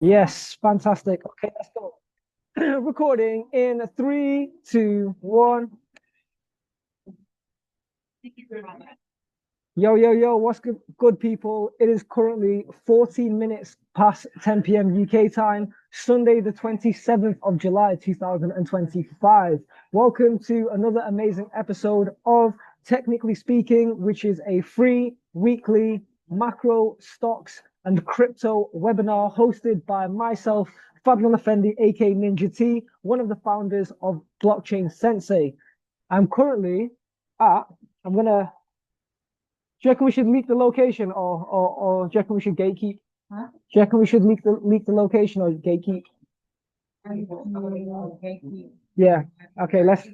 Yes, fantastic. Okay, let's go. Recording in three, two, one. Yo, yo, yo, what's good, people? It is currently 14 minutes past 10 p.m. UK time, Sunday, the 27th of July, 2025. Welcome to another amazing episode of Technically Speaking, which is a free weekly macro stocks and crypto webinar hosted by myself, Fadlan Effendi, aka Ninja T, one of the founders of Blockchain Sensei. I'm currently at, I'm gonna do you reckon we should leak the location or do you reckon we should gatekeep? Huh? Do you reckon we should leak the location or gatekeep? Yeah. Okay, let's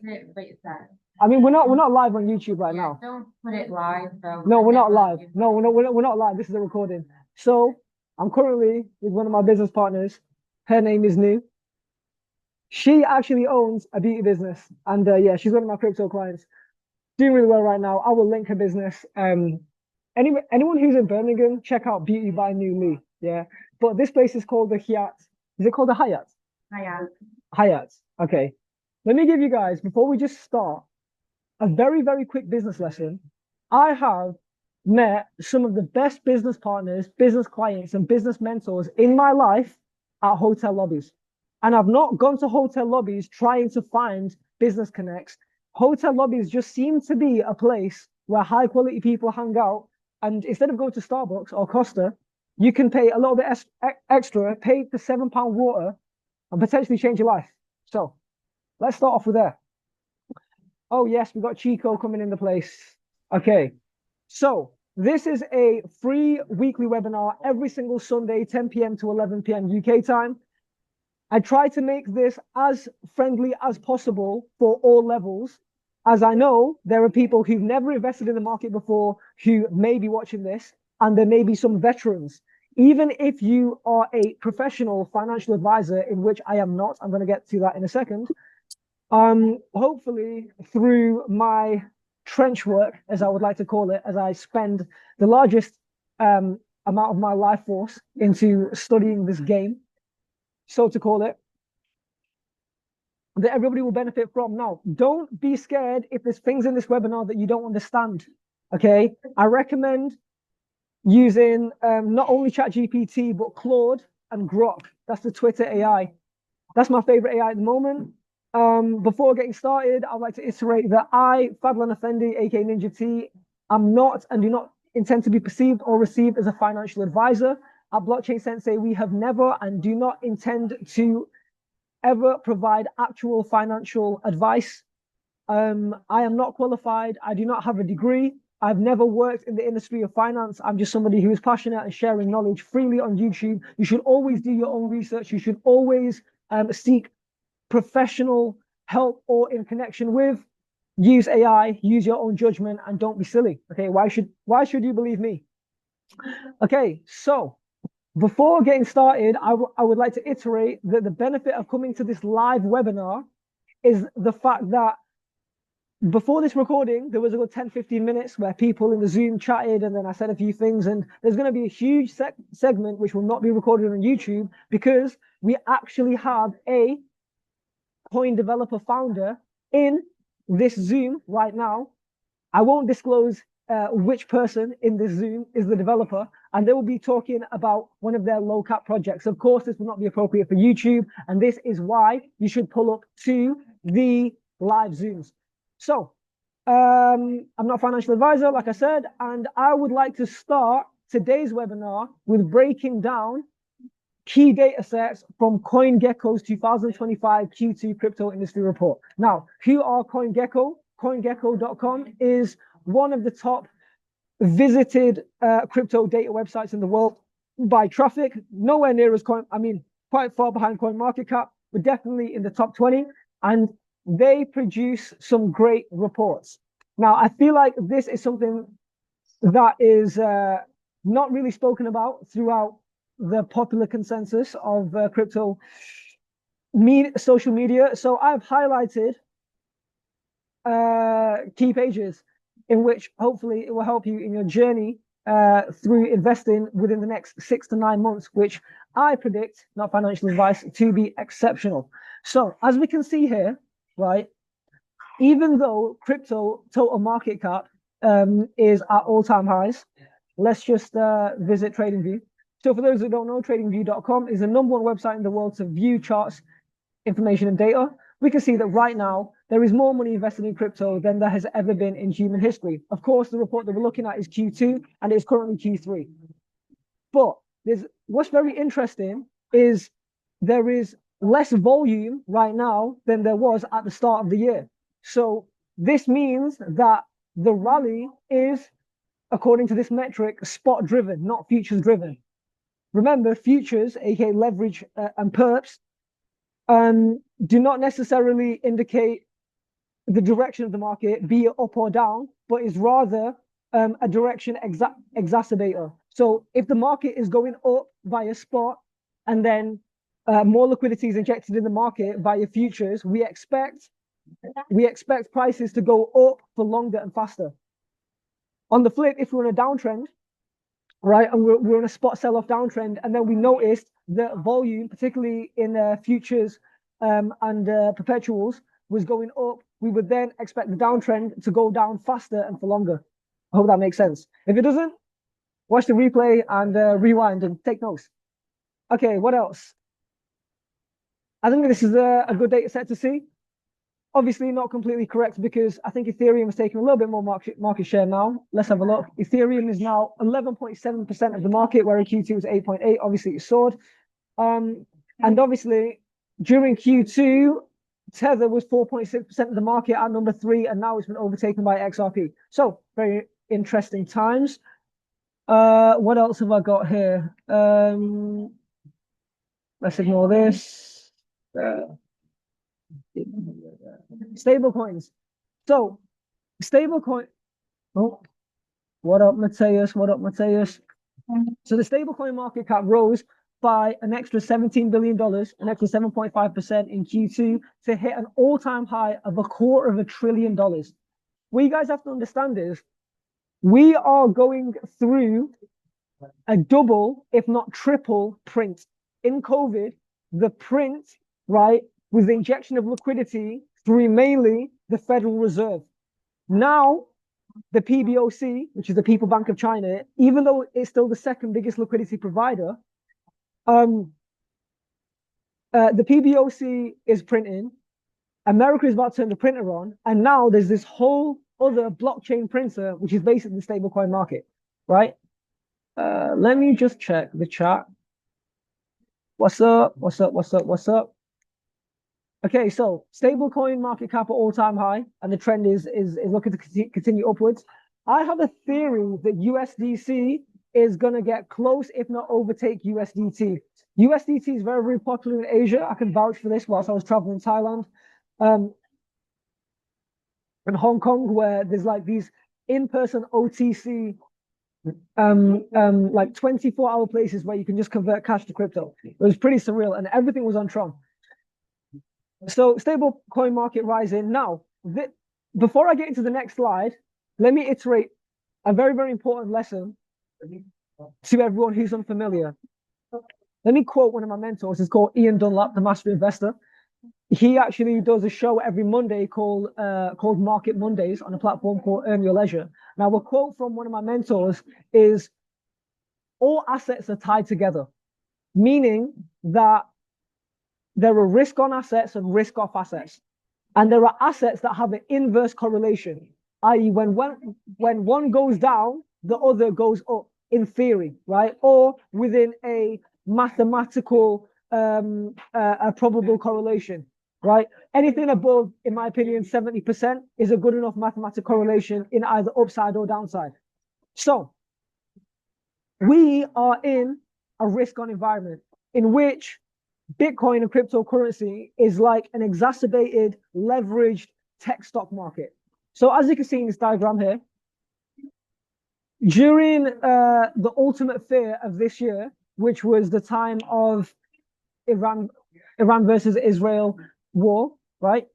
I mean we're not live on YouTube right now. Don't put it live though. No, we're not live. No, we're not live. This is a recording. So I'm currently with one of my business partners. Her name is Nu. She actually owns a beauty business, and yeah, she's one of my crypto clients. Doing really well right now. I will link her business. Anyone who's in Birmingham, check out Beauty by New Lee. Yeah, but this place is called the Hyatt. Is it called the Hyatt? Hiya. Hyatt. Okay. Let me give you guys, before we just start, a very, very quick business lesson. I have met some of the best business partners, business clients, and business mentors in my life at hotel lobbies. And I've not gone to hotel lobbies trying to find business connects. Hotel lobbies just seem to be a place where high quality people hang out. And instead of going to Starbucks or Costa, you can pay a little bit extra, pay the £7 water, and potentially change your life. So let's start off with there. Oh, yes, we've got Chico coming into place. Okay. So this is a free weekly webinar every single Sunday, 10 p.m. to 11 p.m. UK time. I try to make this as friendly as possible for all levels, as I know there are people who've never invested in the market before who may be watching this, and there may be some veterans. Even if you are a professional financial advisor, in which I am not, I'm going to get to that in a second. Hopefully through my trench work, as I would like to call it, as I spend the largest amount of my life force into studying this game, so to call it, that everybody will benefit from. Now, don't be scared if there's things in this webinar that you don't understand. Okay, I recommend using not only ChatGPT but Claude and Grok. That's the Twitter AI. That's my favorite AI at the moment. Before getting started, I'd like to iterate that I, Fadlan Effendi, aka Ninja T, am not and do not intend to be perceived or received as a financial advisor. At Blockchain Sensei, we have never and do not intend to ever provide actual financial advice. I am not qualified. I do not have a degree. I've never worked in the industry of finance. I'm just somebody who is passionate and sharing knowledge freely on YouTube. You should always do your own research. You should always seek professional help or in connection with. Use AI, use your own judgment, and don't be silly. Okay, why should you believe me? Okay, so before getting started, I would like to iterate that the benefit of coming to this live webinar is the fact that before this recording, there was a good 10, 15 minutes where people in the Zoom chatted and then I said a few things. And there's going to be a huge segment which will not be recorded on YouTube because we actually have a coin developer founder in this Zoom right now. I won't disclose which person in this Zoom is the developer, and they will be talking about one of their low cap projects. Of course, this will not be appropriate for YouTube, and this is why you should pull up to the live Zooms. So, I'm not a financial advisor, like I said, and I would like to start today's webinar with breaking down key data sets from CoinGecko's 2025 Q2 crypto industry report. Now, who are CoinGecko? CoinGecko.com is one of the top visited crypto data websites in the world by traffic. Nowhere near as quite far behind CoinMarketCap, but definitely in the top 20. And they produce some great reports. Now, I feel like this is something that is not really spoken about throughout the popular consensus of crypto social media. So I've highlighted key pages in which hopefully it will help you in your journey through investing within the next 6 to 9 months, which I predict, not financial advice, to be exceptional. So as we can see here, right, even though crypto total market cap is at all-time highs, let's just visit TradingView. So for those who don't know, tradingview.com is the #1 website in the world to view charts, information, and data. We can see that right now there is more money invested in crypto than there has ever been in human history. Of course, the report that we're looking at is Q2 and it's currently Q3. But what's very interesting is there is less volume right now than there was at the start of the year. So this means that the rally is, according to this metric, spot driven, not futures driven. Remember, futures, aka leverage and perps, do not necessarily indicate the direction of the market, be it up or down, but is rather a direction exacerbator. So if the market is going up via spot and then more liquidity is injected in the market via futures, we expect prices to go up for longer and faster. On the flip, if we're in a downtrend, right, and we're in a spot sell-off downtrend, and then we noticed that volume, particularly in futures and perpetuals, was going up, we would then expect the downtrend to go down faster and for longer. I hope that makes sense. If it doesn't, watch the replay and rewind and take notes. Okay, what else? I think this is a good data set to see. Obviously not completely correct because I think Ethereum is taking a little bit more market share now. Let's have a look. Ethereum is now 11.7% of the market, where in Q2 was 8.8. Obviously, it soared. And obviously, during Q2, Tether was 4.6% of the market at number 3, and now it's been overtaken by XRP. So, very interesting times. What else have I got here? Let's ignore this. Stable coins. So, stablecoin. Oh, what up, Mateus? What up, Mateus? So, the stablecoin market cap rose by an extra $17 billion, an extra 7.5% in Q2 to hit an all-time high of $250 billion. What you guys have to understand is we are going through a double, if not triple, print. In COVID, the print, right, was the injection of liquidity through mainly the Federal Reserve. Now, the PBOC, which is the People Bank of China, even though it's still the second biggest liquidity provider, the PBOC is printing. America is about to turn the printer on, and now there's this whole other blockchain printer, which is basically the stablecoin market, right? Let me just check the chat. What's up? What's up? What's up? What's up? Okay, so stablecoin market cap at all-time high, and the trend is looking to continue upwards. I have a theory that USDC is going to get close, if not overtake USDT. USDT is very, very popular in Asia. I can vouch for this whilst I was traveling in Thailand and Hong Kong, where there's like these in-person OTC like 24-hour places where you can just convert cash to crypto. It was pretty surreal, and everything was on Tron. So stable coin market rising. Now, before I get into the next slide, let me iterate a very, very important lesson to everyone who's unfamiliar. Let me quote one of my mentors. It's called Ian Dunlap, the Master Investor. He actually does a show every Monday called Market Mondays on a platform called Earn Your Leisure. Now, a quote from one of my mentors is, all assets are tied together, meaning that there are risk-on assets and risk-off assets. And there are assets that have an inverse correlation, i.e. when one goes down, the other goes up, in theory, right? Or within a mathematical, a probable correlation, right? Anything above, in my opinion, 70% is a good enough mathematical correlation in either upside or downside. So we are in a risk-on environment in which Bitcoin and cryptocurrency is like an exacerbated, leveraged tech stock market. So as you can see in this diagram here, during the ultimate fear of this year, which was the time of Iran versus Israel war, right?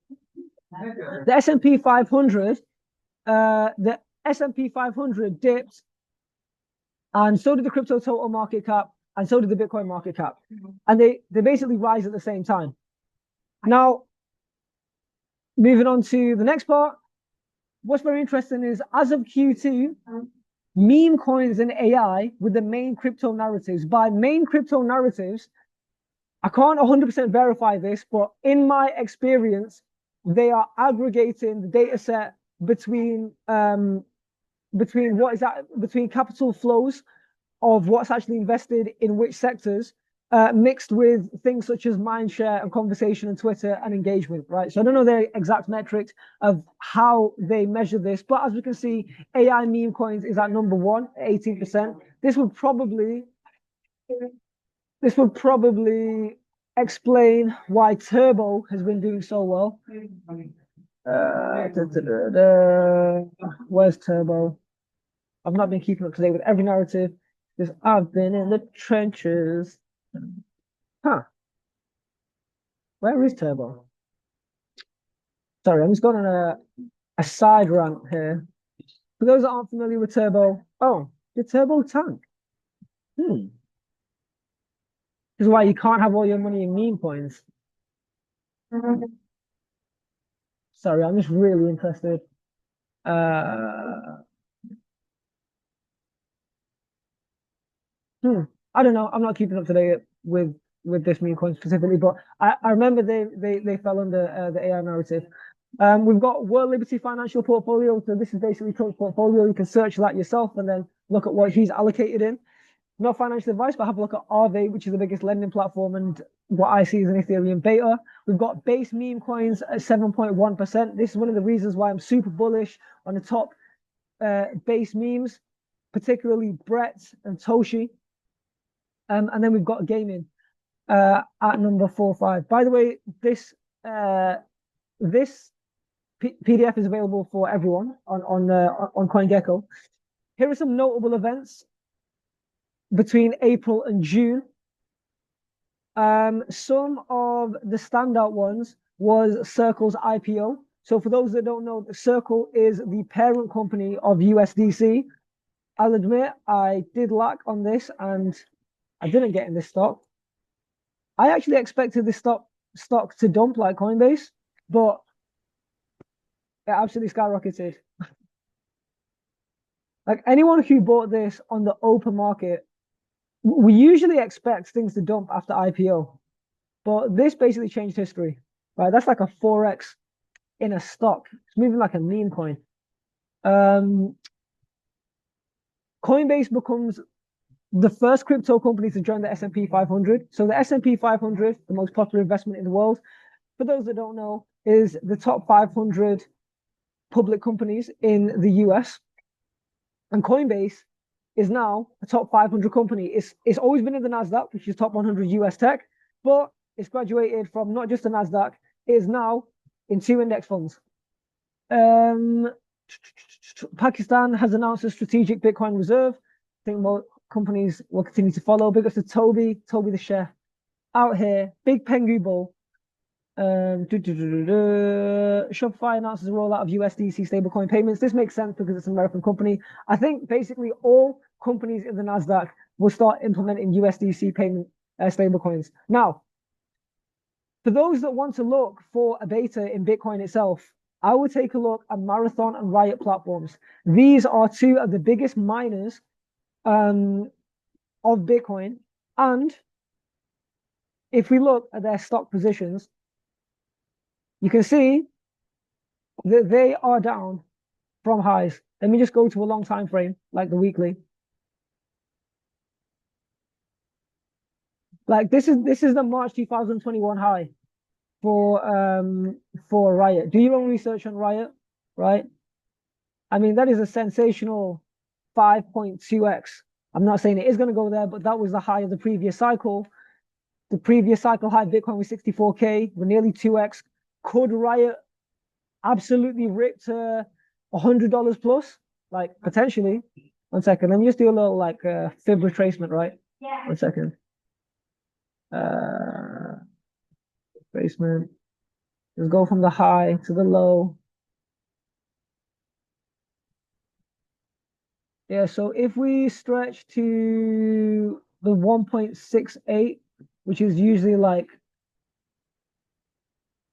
The S&P 500, dipped and so did the crypto total market cap, and so did the Bitcoin market cap, and they basically rise at the same time. Now, moving on to the next part, what's very interesting is as of Q2, meme coins and AI were the main crypto narratives. By main crypto narratives, I can't 100% verify this, but in my experience, they are aggregating the data set between between capital flows of what's actually invested in which sectors, mixed with things such as mindshare and conversation and Twitter and engagement, right? So I don't know the exact metrics of how they measure this, but as we can see, AI meme coins is at number one, 18%. This would probably explain why Turbo has been doing so well. Where's Turbo? I've not been keeping up to date with every narrative because I've been in the trenches. Huh. Where is Turbo? Sorry, I'm just going on a side rant here. For those that aren't familiar with Turbo, the Turbo tank. This is why you can't have all your money in meme coins. Sorry, I'm just really interested. I don't know. I'm not keeping up to date with this meme coin specifically, but I remember they fell under the AI narrative. We've got World Liberty Financial Portfolio. So this is basically Trump's portfolio. You can search that yourself and then look at what he's allocated in. Not financial advice, but have a look at Aave, which is the biggest lending platform, and what I see is an Ethereum beta. We've got base meme coins at 7.1%. This is one of the reasons why I'm super bullish on the top base memes, particularly Brett and Toshi. And then we've got gaming at number 4-5. By the way, this PDF is available for everyone on CoinGecko. Here are some notable events between April and June. Some of the standout ones was Circle's IPO. So for those that don't know, Circle is the parent company of USDC. I'll admit I did lack on this and I didn't get in this stock. I actually expected this stock to dump like Coinbase, but it absolutely skyrocketed. Like anyone who bought this on the open market, we usually expect things to dump after IPO, but this basically changed history, right? That's like a 4x in a stock. It's moving like a meme coin. Coinbase becomes the first crypto company to join the S&P 500. So the S&P 500, the most popular investment in the world, for those that don't know, is the top 500 public companies in the US. And Coinbase is now a top 500 company. It's always been in the NASDAQ, which is top 100 US tech, but it's graduated from not just the NASDAQ, it is now in 2 index funds. Pakistan has announced a strategic Bitcoin reserve. I think more companies will continue to follow. Big ups to Toby the chef, out here. Big Pengu Bull. Shopify announces a rollout of USDC stablecoin payments. This makes sense because it's an American company. I think basically all companies in the NASDAQ will start implementing USDC payment stablecoins. Now, for those that want to look for a beta in Bitcoin itself, I would take a look at Marathon and Riot platforms. These are two of the biggest miners of Bitcoin. And if we look at their stock positions, you can see that they are down from highs. Let me just go to a long time frame, like the weekly. Like this is the March 2021 high for Riot. Do your own research on Riot, right? I mean, that is a sensational 5.2x. I'm not saying it is going to go there, but that was the high of the previous cycle. The previous cycle high Bitcoin was 64K. We're nearly 2x. Could Riot absolutely rip to $100 plus? Like potentially. 1 second. Let me just do a little like fib retracement, right? Yeah. 1 second. Retracement. Just go from the high to the low. Yeah, so if we stretch to the 1.68, which is usually like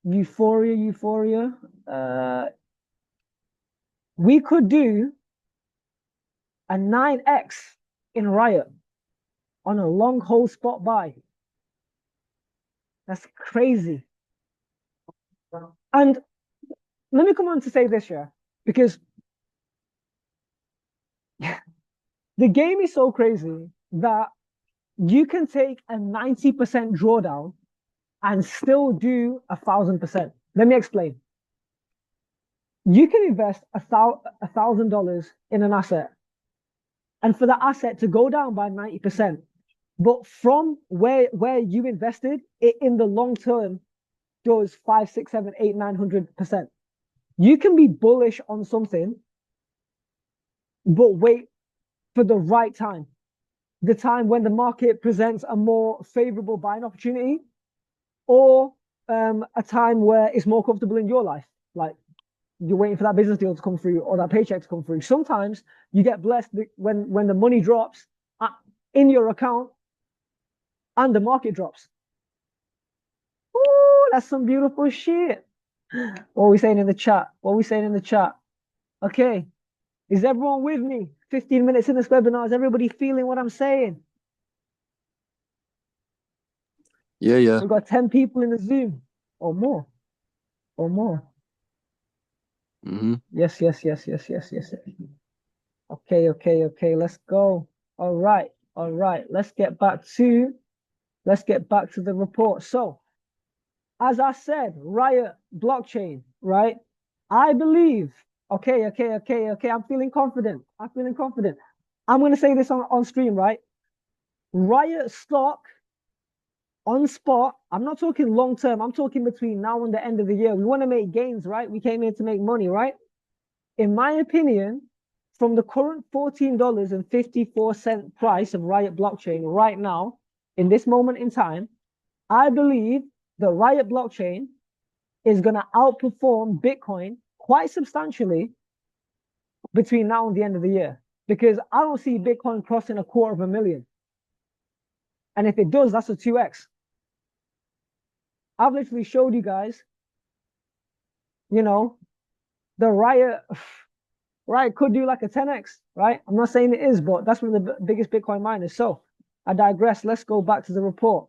euphoria, we could do a 9x in Riot on a long hold spot buy. That's crazy. And let me come on to say this, yeah, because the game is so crazy that you can take a 90% drawdown and still do 1,000%. Let me explain. You can invest $1,000 in an asset, and for the asset to go down by 90%, but from where you invested, it in the long term does 5, 6, 7, 8, 900%. You can be bullish on something, but wait for the right time. The time when the market presents a more favorable buying opportunity, or a time where it's more comfortable in your life. Like you're waiting for that business deal to come through or that paycheck to come through. Sometimes you get blessed when the money drops in your account and the market drops. Ooh, that's some beautiful shit. What are we saying in the chat? What are we saying in the chat? Okay. Is everyone with me? 15 minutes in this webinar. Is everybody feeling what I'm saying? Yeah. We've got 10 people in the Zoom or more. Mm-hmm. Yes. Okay. Let's go. All right. Let's get back to the report. So, as I said, Riot blockchain, right? I believe. Okay. I'm feeling confident. I'm gonna say this on stream, right? Riot stock on spot. I'm not talking long term. I'm talking between now and the end of the year. We want to make gains, right? We came here to make money, right? In my opinion, from the current $14.54 price of Riot blockchain right now, in this moment in time, I believe the Riot blockchain is going to outperform Bitcoin quite substantially between now and the end of the year, because I don't see Bitcoin crossing 250,000. And if it does, that's a 2x. I've literally showed you guys, the Riot could do like a 10x, right? I'm not saying it is, but that's one of the biggest Bitcoin miners. So I digress. Let's go back to the report.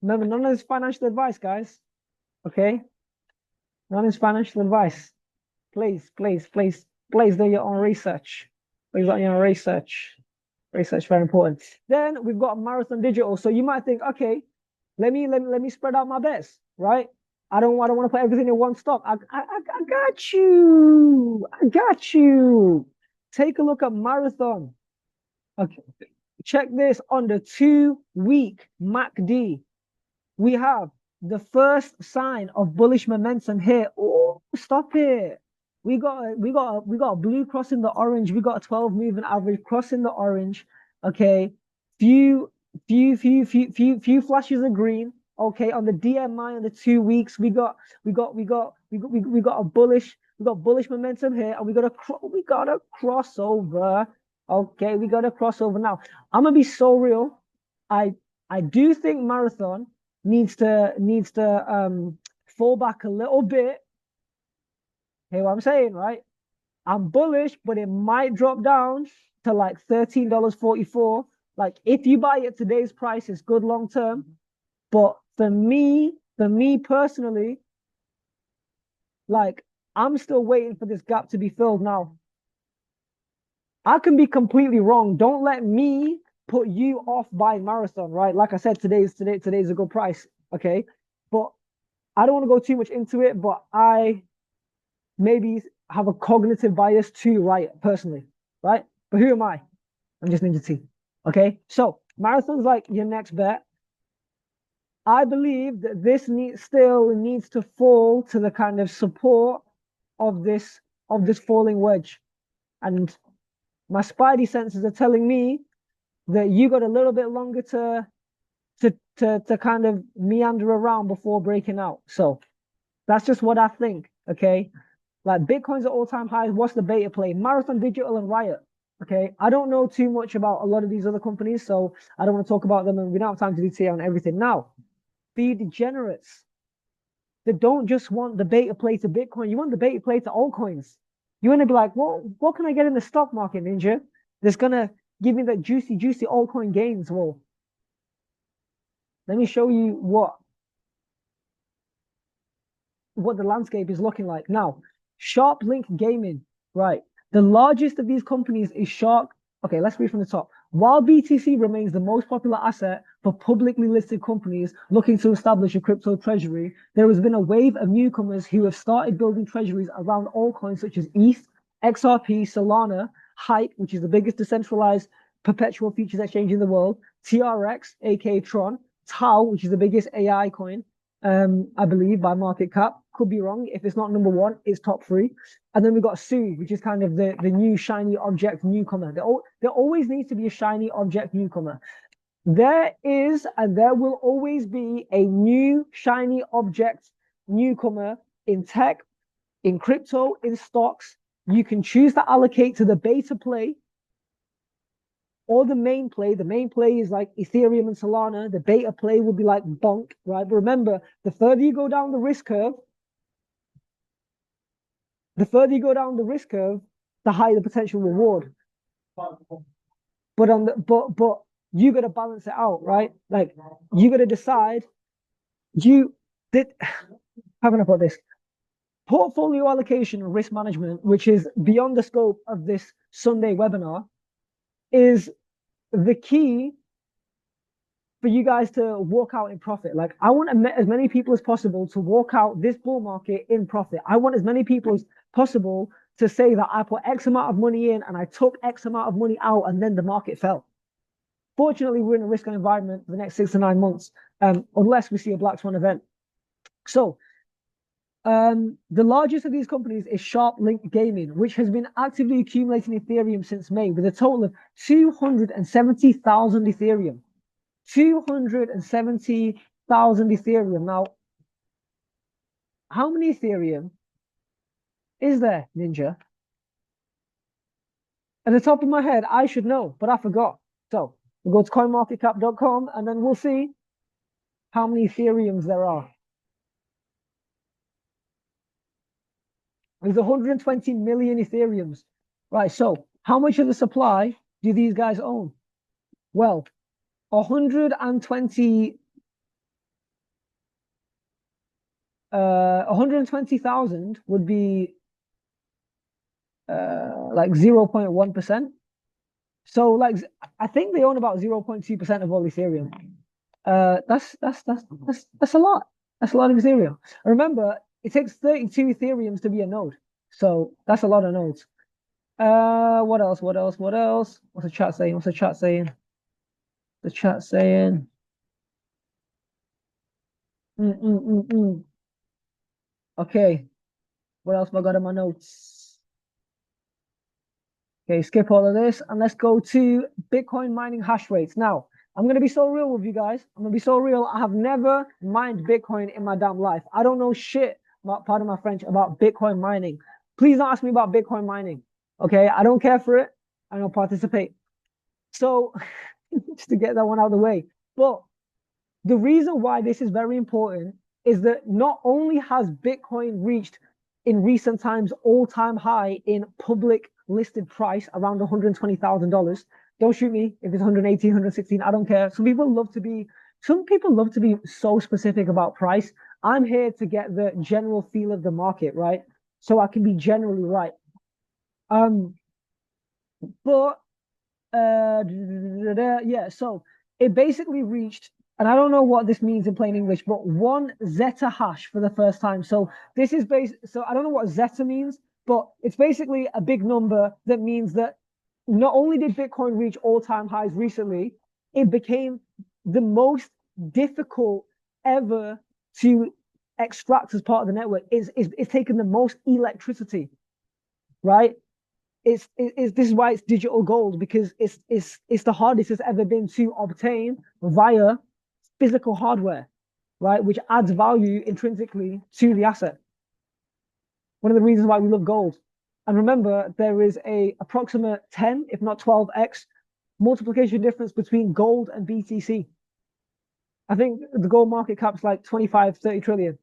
Remember, none of this financial advice, guys. Okay? None of this financial advice. Please do your own research. Please do your own research. Research, very important. Then we've got Marathon Digital. So you might think, okay, let me spread out my bets, right? I don't want to put everything in one stock. I got you. Take a look at Marathon. Okay. Check this on the 2-week MACD. We have the first sign of bullish momentum here. Oh, stop it. We got a blue crossing the orange. We got a 12 moving average crossing the orange. Okay. Few flashes of green. Okay, on the DMI on the 2 weeks, we got a bullish momentum here, and we got a crossover. Okay, we got a crossover now. I'm gonna be so real. I do think Marathon needs to fall back a little bit. Hear what I'm saying, right? I'm bullish, but it might drop down to like $13.44. Like if you buy at today's price, it's good long term. But for me personally, like I'm still waiting for this gap to be filled now. I can be completely wrong. Don't let me put you off buying Marathon, right? Like I said, today's a good price, okay? But I don't want to go too much into it, but I maybe have a cognitive bias to Riot personally, right? But who am I? I'm just Ninja T, okay? So Marathon's like your next bet. I believe that this still needs to fall to the kind of support of this falling wedge, and my spidey senses are telling me that you got a little bit longer to kind of meander around before breaking out. So that's just what I think. Okay, like Bitcoin's at all-time highs. What's the beta play? Marathon Digital and Riot. Okay, I don't know too much about a lot of these other companies, so I don't want to talk about them, and we don't have time to detail on everything. Now, the degenerates that don't just want the beta play to Bitcoin, you want the beta play to altcoins. You want to be like, what can I get in the stock market, Ninja? That's gonna give me that juicy, juicy altcoin gains. Well, let me show you what the landscape is looking like now. Sharp Link Gaming, right? The largest of these companies is Shark. Okay, let's read from the top. While BTC remains the most popular asset for publicly listed companies looking to establish a crypto treasury, there has been a wave of newcomers who have started building treasuries around altcoins such as ETH, XRP, Solana, Hype, which is the biggest decentralized perpetual futures exchange in the world, TRX, aka Tron, Tau, which is the biggest AI coin, I believe, by market cap. Could be wrong. If it's not number one, it's top three. And then we've got Sue, which is kind of the new shiny object newcomer. There always needs to be a shiny object newcomer. There is and there will always be a new shiny object newcomer in tech, in crypto, in stocks. You can choose to allocate to the beta play or the main play. The main play is like Ethereum and Solana. The beta play would be like Bonk, right? But remember, the further you go down the risk curve, the higher the potential reward. But you got to balance it out, right? Like you got to decide. How can I put this? Portfolio allocation and risk management, which is beyond the scope of this Sunday webinar, is the key for you guys to walk out in profit. Like I want as many people as possible to walk out this bull market in profit. I want as many people as possible to say that I put X amount of money in and I took X amount of money out and then the market fell. Fortunately, we're in a risk environment for the next 6 to 9 months, unless we see a black swan event. So the largest of these companies is Sharp Link Gaming, which has been actively accumulating Ethereum since May with a total of 270,000 Ethereum. 270,000 Ethereum. Now, how many Ethereum is there, Ninja? At the top of my head, I should know, but I forgot. So we'll go to coinmarketcap.com and then we'll see how many Ethereums there are. There's 120 million Ethereums. Right, so how much of the supply do these guys own? Well, 120,000 would be like 0.1%. So like I think they own about 0.2% of all Ethereum. That's a lot. That's a lot of Ethereum. Remember, it takes 32 Ethereums to be a node. So that's a lot of nodes. What else? What's the chat saying? The chat saying. Okay. What else have I got in my notes? Okay, skip all of this and let's go to Bitcoin mining hash rates. Now, I'm going to be so real with you guys. I'm going to be so real. I have never mined Bitcoin in my damn life. I don't know shit, pardon my French, about Bitcoin mining. Please don't ask me about Bitcoin mining. Okay, I don't care for it. I don't participate. So, just to get that one out of the way. But the reason why this is very important is that not only has Bitcoin reached in recent times all-time high in public listed price around $120,000. Don't shoot me if it's 118, 116. I don't care. Some people love to be so specific about price. I'm here to get the general feel of the market, right? So I can be generally right. Yeah, so it basically reached, and I don't know what this means in plain English, but 1 zeta hash for the first time. So this is so I don't know what zeta means, but it's basically a big number that means that not only did Bitcoin reach all-time highs recently, it became the most difficult ever to extract as part of the network. It's taken the most electricity, right? This is why it's digital gold, because it's the hardest it's ever been to obtain via physical hardware, right? Which adds value intrinsically to the asset. One of the reasons why we love gold. And remember, there is a approximate 10, if not 12x multiplication difference between gold and BTC. I think the gold market cap's like 25, 30 trillion.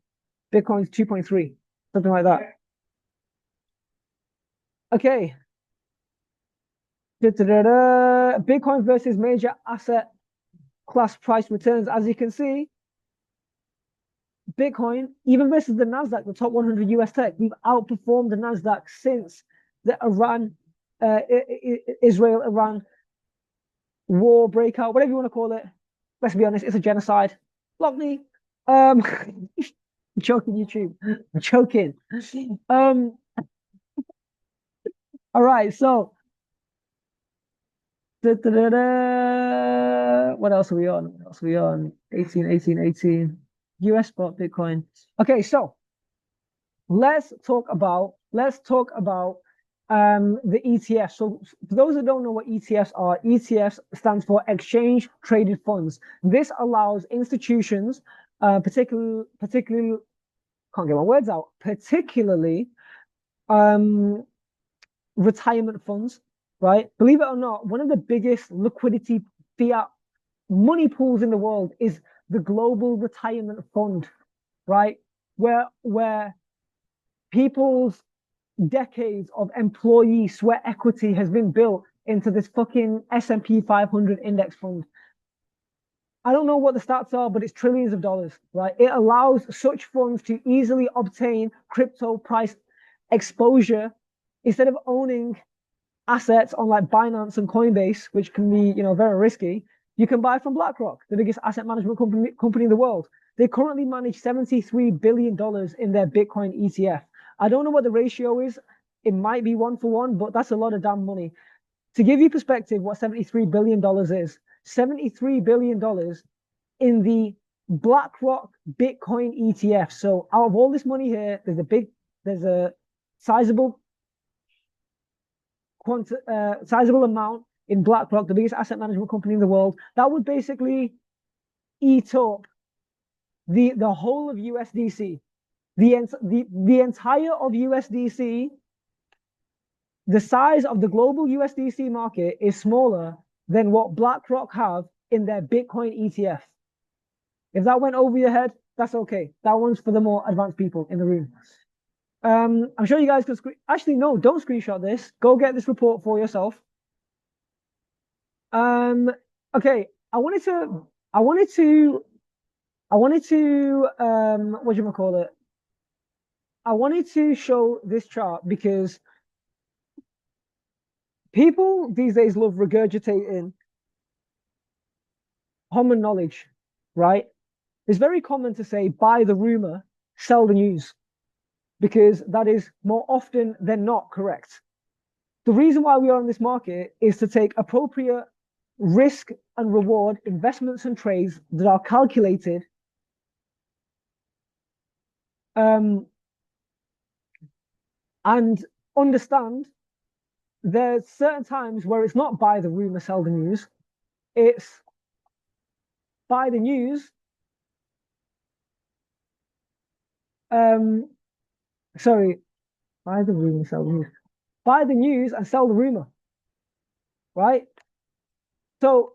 Bitcoin's 2.3, something like that. Okay. Bitcoin versus major asset class price returns. As you can see, Bitcoin, even versus the Nasdaq, the top 100 US tech, we've outperformed the Nasdaq since the Israel-Iran war breakout, whatever you want to call it. Let's be honest, it's a genocide. Block me. I'm joking, YouTube. I'm joking. All right, so what else are we on? What else are we on? 18. US spot Bitcoin. Okay, so let's talk about the ETF. So for those that don't know what ETFs are, ETFs stands for exchange traded funds. This allows institutions, particularly can't get my words out, particularly retirement funds, right? Believe it or not, one of the biggest liquidity fiat money pools in the world is the global retirement fund, right? Where people's decades of employee sweat equity has been built into this fucking S&P 500 index fund. I don't know what the stats are, but it's trillions of dollars, right? It allows such funds to easily obtain crypto price exposure instead of owning assets on like Binance and Coinbase, which can be, very risky. You can buy from BlackRock, the biggest asset management company in the world. They currently manage $73 billion in their Bitcoin ETF. I don't know what the ratio is. It might be 1-for-1, but that's a lot of damn money. To give you perspective, what $73 billion is, $73 billion in the BlackRock Bitcoin ETF. So out of all this money here, there's a sizable amount in BlackRock, the biggest asset management company in the world. That would basically eat up the whole of USDC. The entire of USDC, the size of the global USDC market is smaller than what BlackRock have in their Bitcoin ETF. If that went over your head, that's okay. That one's for the more advanced people in the room. I'm sure you guys can actually, no, don't screenshot this. Go get this report for yourself. Okay, I wanted to what do you call it? I wanted to show this chart because people these days love regurgitating common knowledge, right? It's very common to say, buy the rumor, sell the news, because that is more often than not correct. The reason why we are in this market is to take appropriate risk and reward investments and trades that are calculated and understand there's certain times where it's not buy the rumor, sell the news. It's buy the news. Sorry, buy the rumor, sell the news. Buy the news and sell the rumor, right? So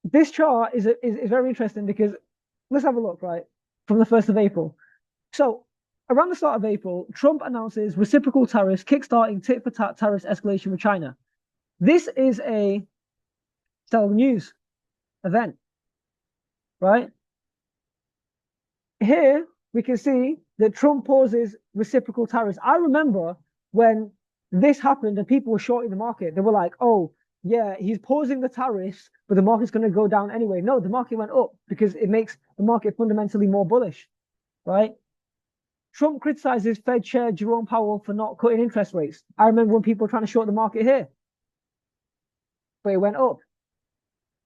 this chart is very interesting because let's have a look, right? From the 1st of April. So around the start of April, Trump announces reciprocal tariffs, kickstarting tit-for-tat tariffs escalation with China. This is a sell news event, right? Here we can see that Trump pauses reciprocal tariffs. I remember when this happened and people were shorting the market. They were like, oh, yeah, he's pausing the tariffs, but the market's going to go down anyway. No, the market went up because it makes the market fundamentally more bullish, right? Trump criticizes Fed Chair Jerome Powell for not cutting interest rates. I remember when people were trying to short the market here, but it went up,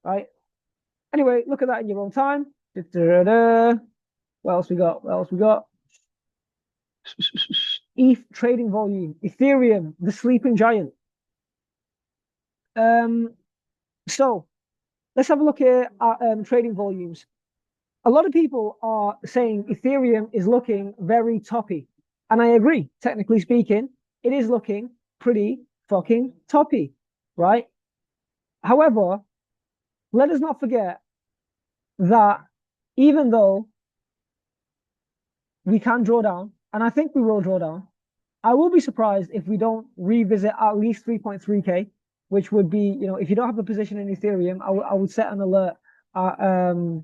right? Anyway, look at that in your own time. What else we got? ETH trading volume, Ethereum, the sleeping giant. So let's have a look at trading volumes. A lot of people are saying Ethereum is looking very toppy. And I agree, technically speaking, it is looking pretty fucking toppy, right? However, let us not forget that even though we can draw down, and I think we will draw down, I will be surprised if we don't revisit at least 3.3K, which would be, if you don't have a position in Ethereum, I would set an alert at, around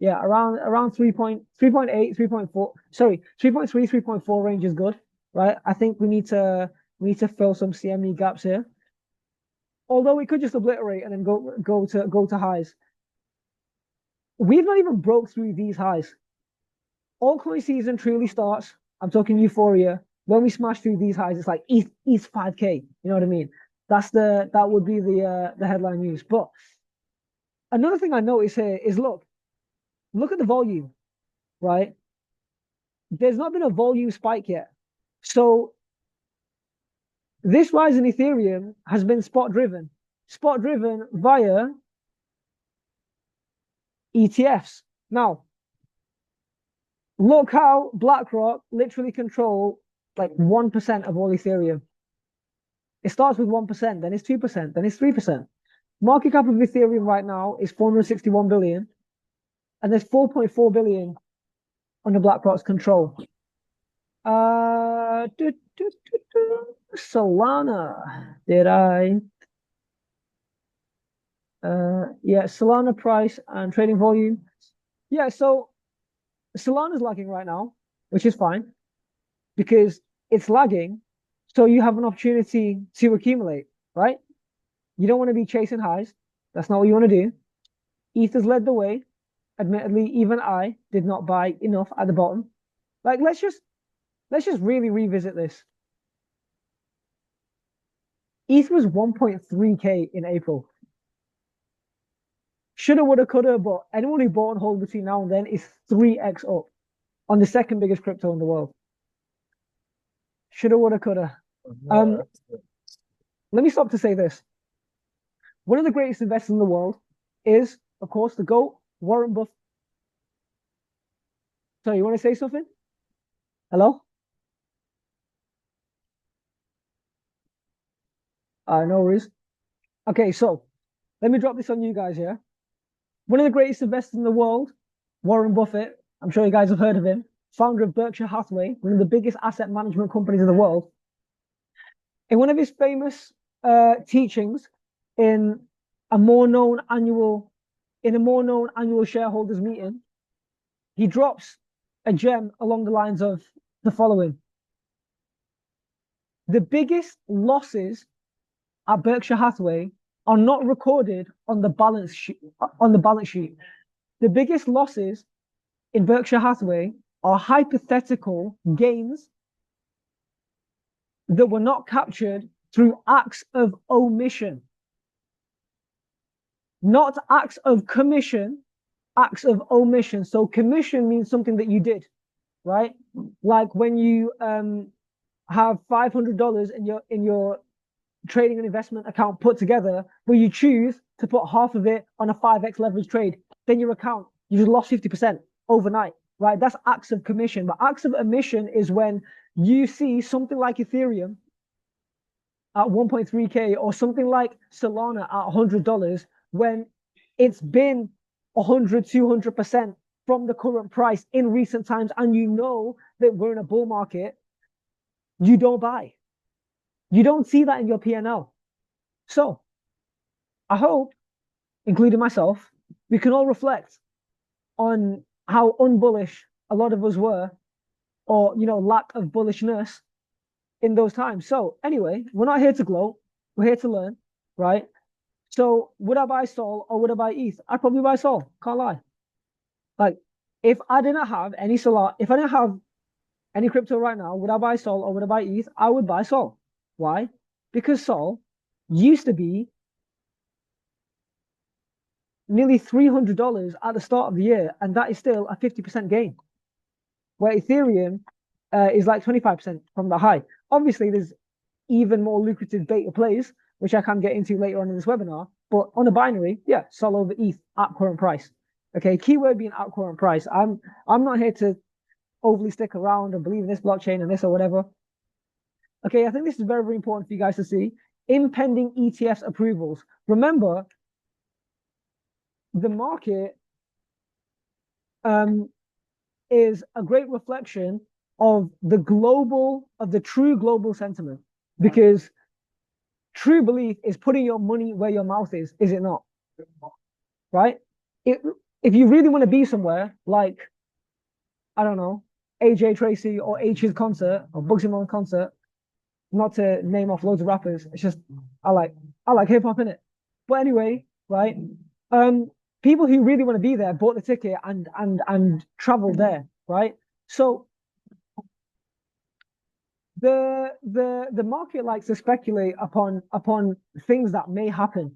3.8, 3.4, sorry, 3.3, 3.4 range is good, right? I think we need to fill some CME gaps here. Although we could just obliterate and then go to highs. We've not even broke through these highs. Altcoin season truly starts. I'm talking euphoria. When we smash through these highs, it's like ETH 5K. You know what I mean? That would be the headline news. But another thing I notice here is look at the volume, right? There's not been a volume spike yet. So this rise in Ethereum has been spot driven via ETFs. Now, look how BlackRock literally control like 1% of all Ethereum. It starts with 1%, then it's 2%, then it's 3%. Market cap of Ethereum right now is 461 billion, and there's 4.4 billion under BlackRock's control. Solana. Did I? Solana price and trading volume. Yeah, so Solana's lagging right now, which is fine because it's lagging. So you have an opportunity to accumulate, right? You don't want to be chasing highs. That's not what you want to do. ETH has led the way. Admittedly, even I did not buy enough at the bottom. Like, let's just really revisit this. ETH was 1.3K in April. Shoulda, woulda, coulda, but anyone who bought and hold between now and then is 3x up on the second biggest crypto in the world. Shoulda, woulda, coulda. Let me stop to say this. One of the greatest investors in the world is, of course, the GOAT, Warren Buffett. So you want to say something? Hello? No worries. Okay, so let me drop this on you guys here. One of the greatest investors in the world, Warren Buffett. I'm sure you guys have heard of him. Founder of Berkshire Hathaway, one of the biggest asset management companies in the world. In one of his famous teachings in a more known annual shareholders meeting, he drops a gem along the lines of the following: the biggest losses at Berkshire Hathaway are not recorded on the balance sheet. The biggest losses in Berkshire Hathaway are hypothetical gains that were not captured through acts of omission. Not acts of commission, acts of omission. So commission means something that you did, right? Like when you have $500 in your trading and investment account put together, but you choose to put half of it on a 5x leverage trade, then your account, you just lost 50% overnight, right? That's acts of commission. But acts of omission is when you see something like Ethereum at 1.3K or something like Solana at $100 when it's been 100, 200% from the current price in recent times, and you know that we're in a bull market, you don't buy. You don't see that in your P&L. So I hope, including myself, we can all reflect on how unbullish a lot of us were, or lack of bullishness in those times. So anyway, we're not here to gloat. We're here to learn, right? So would I buy Sol or would I buy ETH? I'd probably buy Sol. Can't lie. Like, if I didn't have any Solar, if I didn't have any crypto right now, would I buy Sol or would I buy ETH? I would buy Sol. Why? Because Sol used to be nearly $300 at the start of the year, and that is still a 50% gain. Where Ethereum is like 25% from the high. Obviously, there's even more lucrative beta plays, which I can get into later on in this webinar. But on a binary, yeah, Sol over ETH at current price. Okay, keyword being at current price. I'm not here to overly stick around and believe in this blockchain and this or whatever. Okay, I think this is very, very important for you guys to see. Impending ETFs approvals. Remember, the market is a great reflection of the true global sentiment, because true belief is putting your money where your mouth is it not? Right? If you really want to be somewhere, like, I don't know, AJ Tracy or H's concert or Bugsy Malone concert, not to name off loads of rappers, it's just I like hip hop in it. But anyway, right? People who really want to be there bought the ticket and traveled there, right? So the market likes to speculate upon things that may happen.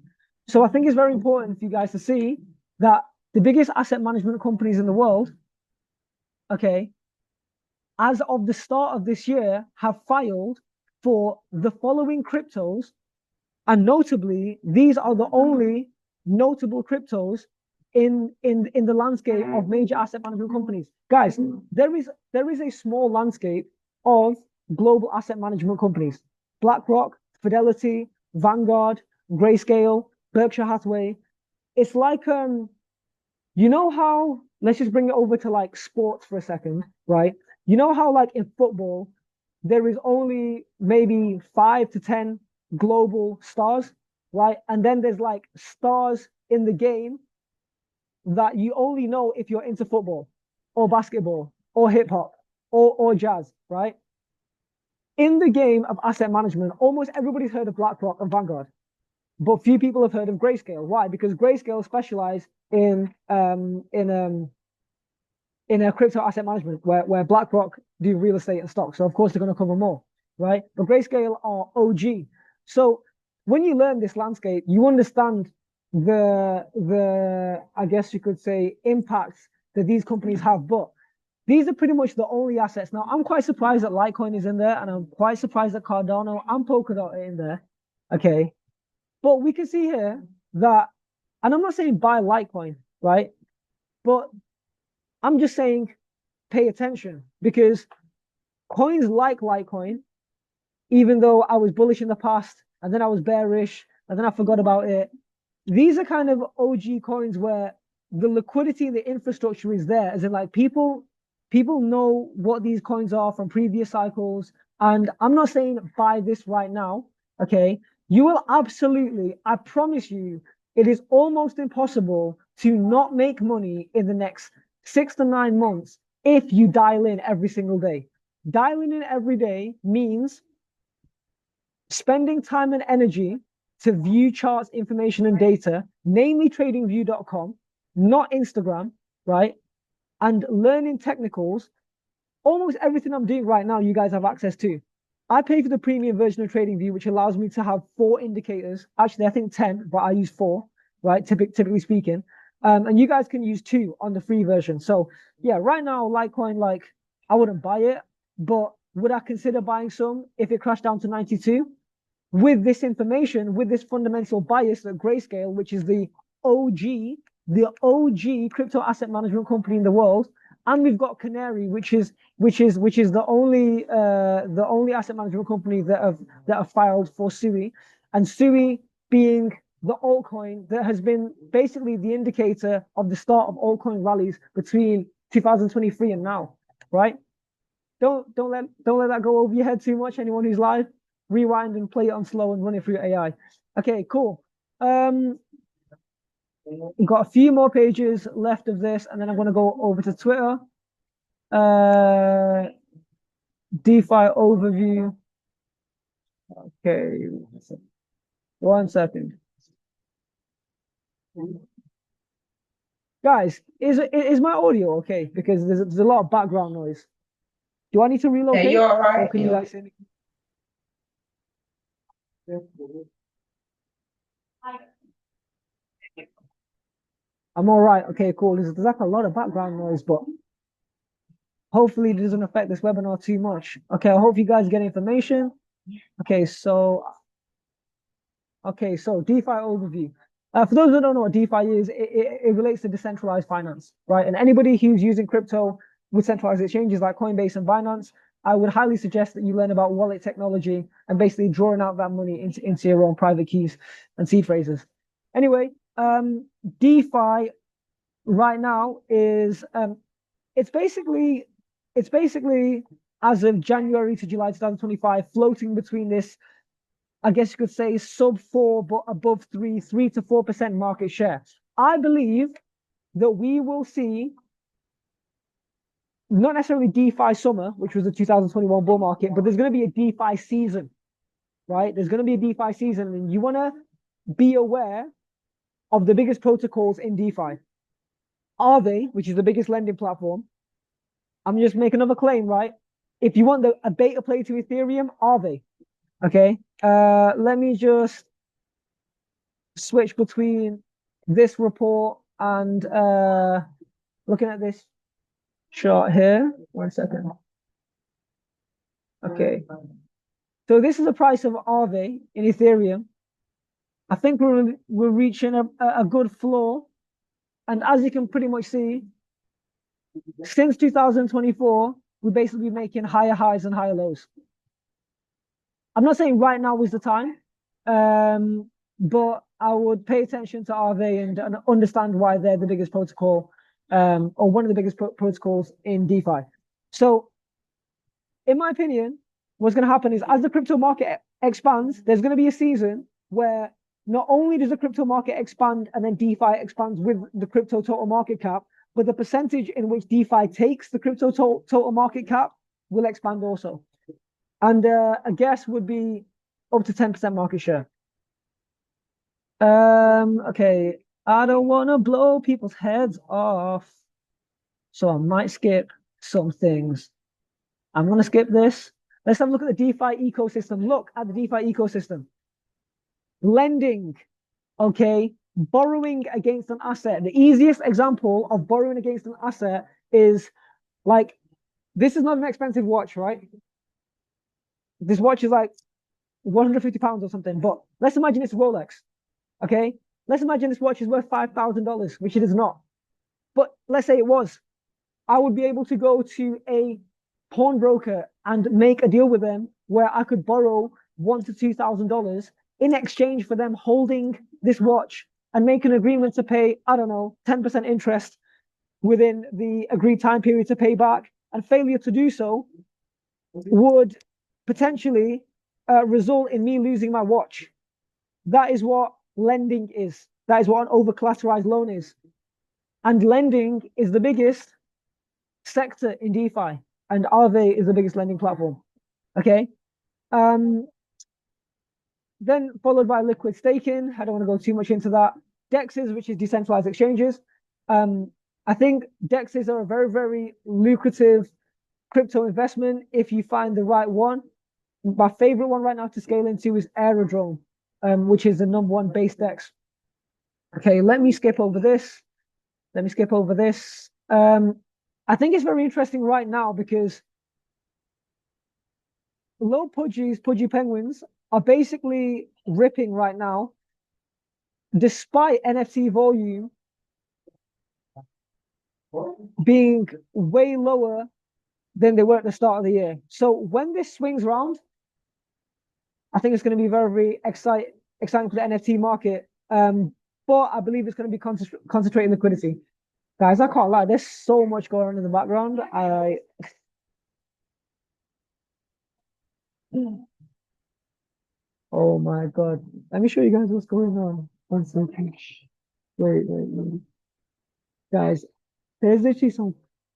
So I think it's very important for you guys to see that the biggest asset management companies in the world, okay, as of the start of this year, have filed for the following cryptos, and notably, these are the only notable cryptos in the landscape of major asset management companies. Guys, there is a small landscape of global asset management companies: BlackRock, Fidelity, Vanguard, Grayscale, Berkshire Hathaway. It's like you know how, let's just bring it over to like sports for a second, right? You know how like in football there is only maybe 5 to 10 global stars, right? And then there's like stars in the game that you only know if you're into football or basketball or hip hop or jazz, right? In the game of asset management, almost everybody's heard of BlackRock and Vanguard, but few people have heard of Grayscale. Why? Because Grayscale specialize in a crypto asset management, where BlackRock do real estate and stocks. So of course they're going to cover more, right? But Grayscale are OG. So when you learn this landscape, you understand the I guess you could say impacts that these companies have. But these are pretty much the only assets. Now I'm quite surprised that Litecoin is in there, and I'm quite surprised that Cardano and Polkadot are in there. Okay, but we can see here that, and I'm not saying buy Litecoin, right? But I'm just saying pay attention, because coins like Litecoin, even though I was bullish in the past and then I was bearish and then I forgot about it, these are kind of OG coins where the liquidity and the infrastructure is there, as in like people know what these coins are from previous cycles. And I'm not saying buy this right now, okay? You will absolutely, I promise you, it is almost impossible to not make money in the next 6 to 9 months if you dial in every single day. Dialing in every day means spending time and energy to view charts, information, and data, namely tradingview.com, not Instagram, right? And learning technicals. Almost everything I'm doing right now, you guys have access to. I pay for the premium version of TradingView, which allows me to have 4 indicators. Actually, I think 10, but I use 4, right? Typically speaking. And you guys can use 2 on the free version. So yeah, right now, Litecoin, like, I wouldn't buy it, but would I consider buying some if it crashed down to 92? With this information, with this fundamental bias that Grayscale, which is the OG crypto asset management company in the world, and we've got Canary, which is the only asset management company that have filed for SUI, and SUI being the altcoin that has been basically the indicator of the start of altcoin rallies between 2023 and now, right? Don't let that go over your head too much. Anyone who's live, rewind and play it on slow and run it through AI. Okay, cool. We've got a few more pages left of this, and then I'm going to go over to Twitter. DeFi overview. Okay, 1 second. Guys, is my audio okay? Because there's a lot of background noise. Do I need to relocate? Yeah, you're all right. Or can you guys hear me? I'm all right. Okay, cool. There's like a lot of background noise, but hopefully it doesn't affect this webinar too much. Okay, I hope you guys get information. Okay, so DeFi overview. For those who don't know what DeFi is, it relates to decentralized finance, right? And anybody who's using crypto with centralized exchanges like Coinbase and Binance, I would highly suggest that you learn about wallet technology and basically drawing out that money into your own private keys and seed phrases. Anyway, DeFi right now is it's basically as of January to July 2025, floating between this, I guess you could say, sub 4 but above 3 to 4% market share. I believe that we will see not necessarily DeFi summer, which was the 2021 bull market, but there's going to be a DeFi season, right? There's going to be a DeFi season, and you want to be aware of the biggest protocols in DeFi. Aave, which is the biggest lending platform. I'm just making another claim, right? If you want a beta play to Ethereum, Aave. Okay. Let me just switch between this report and looking at this chart here. 1 second. Okay. So this is the price of Aave in Ethereum. I think we're reaching a good floor. And as you can pretty much see, since 2024, we're basically making higher highs and higher lows. I'm not saying right now is the time, but I would pay attention to Aave and understand why they're the biggest protocol, or one of the biggest protocols in DeFi. So, in my opinion, what's going to happen is as the crypto market expands, there's going to be a season where not only does the crypto market expand and then DeFi expands with the crypto total market cap, but the percentage in which DeFi takes the crypto total market cap will expand also. And a guess would be up to 10% market share. Okay, I don't want to blow people's heads off, so I might skip some things. I'm going to skip this. Let's have a look at the DeFi ecosystem. Look at the DeFi ecosystem. Lending, okay, borrowing against an asset. The easiest example of borrowing against an asset is like, this is not an expensive watch, right? This watch is like 150 pounds or something, but let's imagine it's Rolex, okay? Let's imagine this watch is worth $5,000, which it is not. But let's say it was. I would be able to go to a pawnbroker and make a deal with them where I could borrow $1,000 to $2,000 in exchange for them holding this watch and make an agreement to pay, I don't know, 10% interest within the agreed time period to pay back. And failure to do so would potentially result in me losing my watch. That is what lending is. That is what an over-collateralized loan is. And lending is the biggest sector in DeFi, and Aave is the biggest lending platform. Okay. Then followed by liquid staking. I don't want to go too much into that. DEXs, which is decentralized exchanges. I think DEXs are a very, very lucrative crypto investment if you find the right one. My favorite one right now to scale into is Aerodrome, which is the #1 base DEX. Okay, let me skip over this. I think it's very interesting right now because low pudgy penguins are basically ripping right now, despite NFT volume being way lower than they were at the start of the year. So when this swings around, I think it's going to be very, very exciting for the NFT market. But I believe it's going to be concentrating liquidity. Guys, I can't lie. There's so much going on in the background. Oh my God. Let me show you guys what's going on. 1 second. Wait. Guys, there's literally some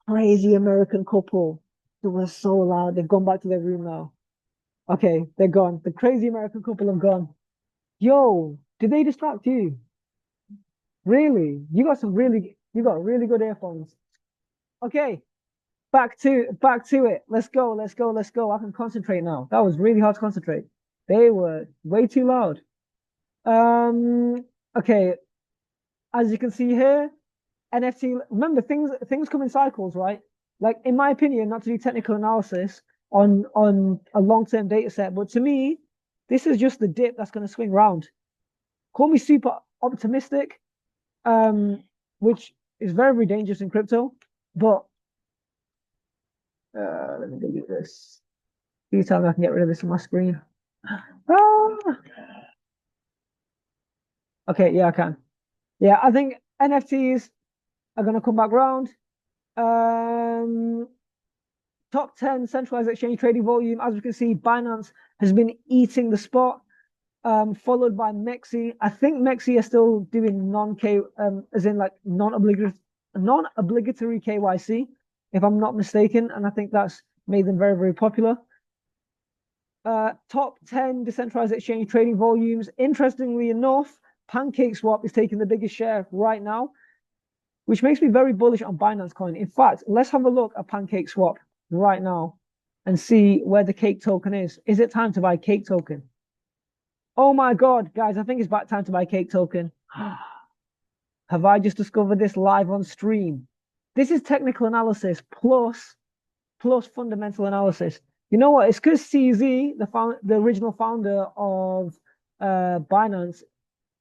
crazy American couple that was so loud. They've gone back to their room now. Okay, they're gone. The crazy American couple have gone. Yo, did they distract you? Really? You got really good earphones. Okay, back to it. Let's go. I can concentrate now. That was really hard to concentrate. They were way too loud. Okay. As you can see here, NFT. Remember, things come in cycles, right? Like in my opinion, not to do technical analysis on a long-term data set, but to me, this is just the dip that's going to swing round. Call me super optimistic, which is very, very dangerous in crypto. But Let me delete this. Please tell me I can get rid of this on my screen. Ah! Okay, yeah, I can. Yeah, I think NFTs are going to come back round. Top 10 centralized exchange trading volume. As we can see, Binance has been eating the spot, followed by Mexi. I think Mexi are still doing non-K, as in like non-obligatory KYC, if I'm not mistaken, and I think that's made them very, very popular. Top 10 decentralized exchange trading volumes. Interestingly enough, PancakeSwap is taking the biggest share right now, which makes me very bullish on Binance Coin. In fact, let's have a look at PancakeSwap right now and see where the cake token is. Is it time to buy cake token? Oh my God, guys, I think it's about time to buy cake token. Have I just discovered this live on stream? This is technical analysis plus fundamental analysis. You know what? It's because CZ, the original founder of Binance,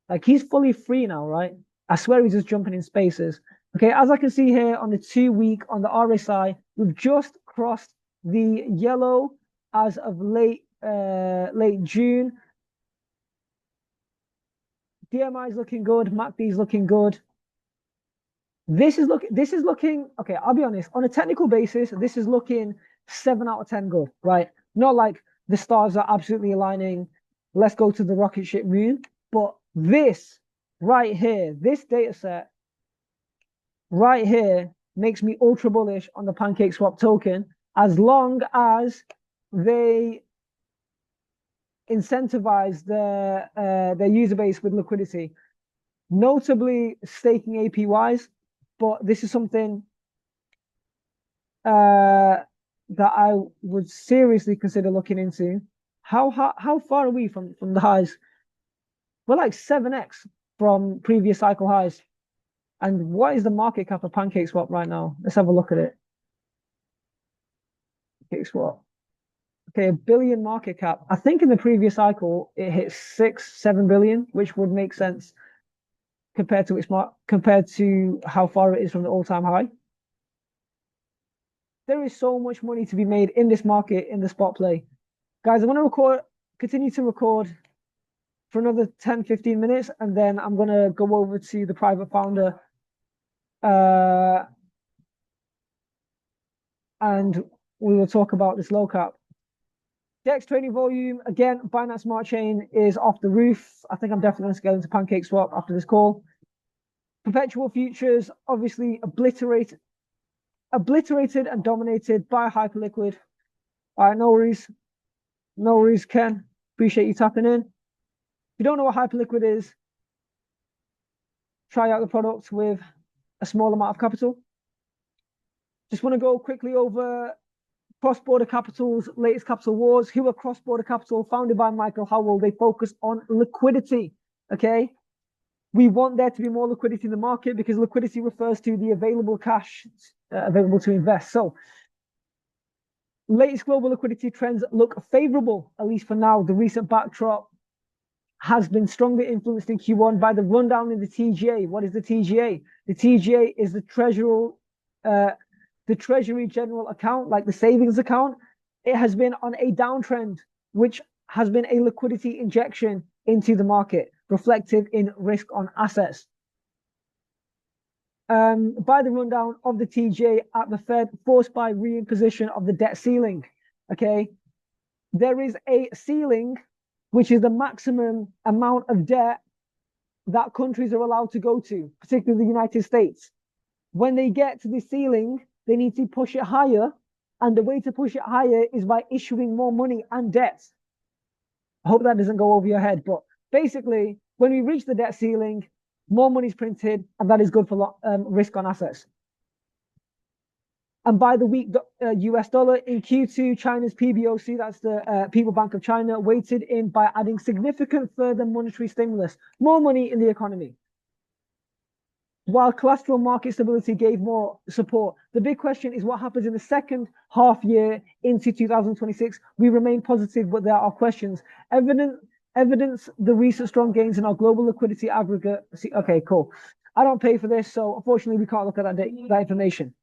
like he's fully free now, right? I swear he's just jumping in spaces. Okay, as I can see here on the 2-week on the RSI, we've just crossed the yellow as of late June. DMI is looking good. MACD is looking good. This is looking okay. I'll be honest. On a technical basis, this is looking 7 out of 10 good, right? Not like the stars are absolutely aligning. Let's go to the rocket ship moon. But this right here, this data set right here makes me ultra bullish on the PancakeSwap token as long as they incentivize their user base with liquidity, notably staking APYs. But this is something that I would seriously consider looking into. How far are we from the highs? We're like 7x from previous cycle highs. And what is the market cap of PancakeSwap right now? Let's have a look at it. PancakeSwap. Okay, $1 billion market cap. I think in the previous cycle it hit 6-7 billion, which would make sense compared to how far it is from the all-time high. There is so much money to be made in this market in the spot play. Guys, I'm going to continue to record for another 10-15 minutes, and then I'm going to go over to the private founder and we will talk about this low cap. DEX trading volume, again, Binance Smart Chain is off the roof. I think I'm definitely going to go into PancakeSwap after this call. Perpetual futures, obviously obliterated and dominated by Hyperliquid. All right, no worries, Ken. Appreciate you tapping in. If you don't know what Hyperliquid is, try out the product with a small amount of capital. Just want to go quickly over Cross-Border Capital's latest capital wars. Who are Cross-Border Capital? Founded by Michael Howell. They focus on liquidity, okay? We want there to be more liquidity in the market because liquidity refers to the available cash available to invest. So, latest global liquidity trends look favorable, at least for now. The recent backdrop has been strongly influenced in Q1 by the rundown in the TGA. What is the TGA? The TGA is the Treasury General Account, like the savings account. It has been on a downtrend, which has been a liquidity injection into the market, reflected in risk on assets. By the rundown of the TGA at the Fed, forced by reimposition of the debt ceiling. Okay, there is a ceiling, which is the maximum amount of debt that countries are allowed to go to, particularly the United States. When they get to the ceiling, they need to push it higher. And the way to push it higher is by issuing more money and debt. I hope that doesn't go over your head. But basically, when we reach the debt ceiling, more money is printed, and that is good for risk on assets. And by the weak US dollar in Q2, China's PBOC, that's the People Bank of China, weighted in by adding significant further monetary stimulus, more money in the economy. While collateral market stability gave more support, the big question is what happens in the second half year into 2026. We remain positive, but there are questions. Evidence the recent strong gains in our global liquidity aggregate. Okay, cool. I don't pay for this, so unfortunately we can't look at that information.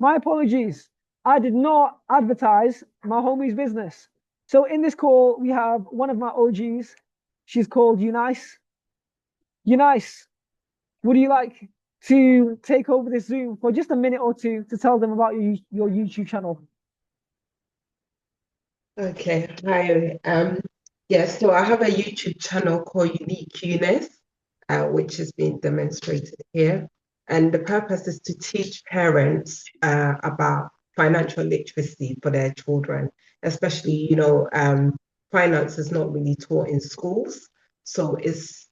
My apologies. I did not advertise my homie's business. So in this call, we have one of my OGs. She's called Eunice. Eunice, would you like to take over this Zoom for just a minute or two to tell them about your YouTube channel? Okay, hi. Yes, so I have a YouTube channel called Unique Eunice, which is being demonstrated here. And the purpose is to teach parents about financial literacy for their children, especially, finance is not really taught in schools. So it's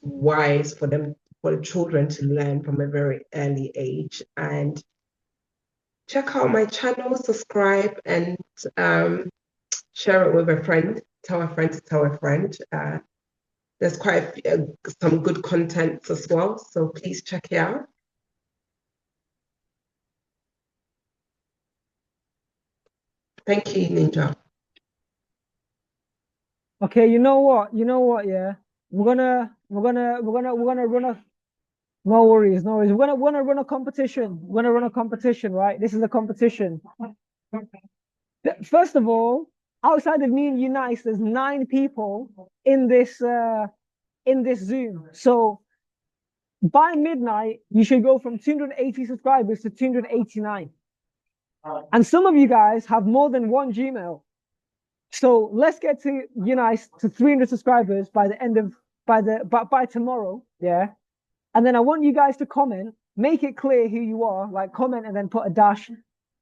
wise for the children to learn from a very early age. And check out my channel, subscribe, and share it with a friend, tell a friend to tell a friend. There's quite some good content as well, so please check it out. Thank you, Ninja. Okay, you know what? Yeah, we're gonna run a. No worries, no worries. We're gonna run a competition. We're gonna run a competition, right? This is a competition. First of all, outside of me and you, nice, there's 9 people in this Zoom. So by midnight, you should go from 280 subscribers to 289. And some of you guys have more than one Gmail. So let's get to Unice to 300 subscribers by the end of by tomorrow, yeah. And then I want you guys to comment, make it clear who you are, like comment and then put a dash.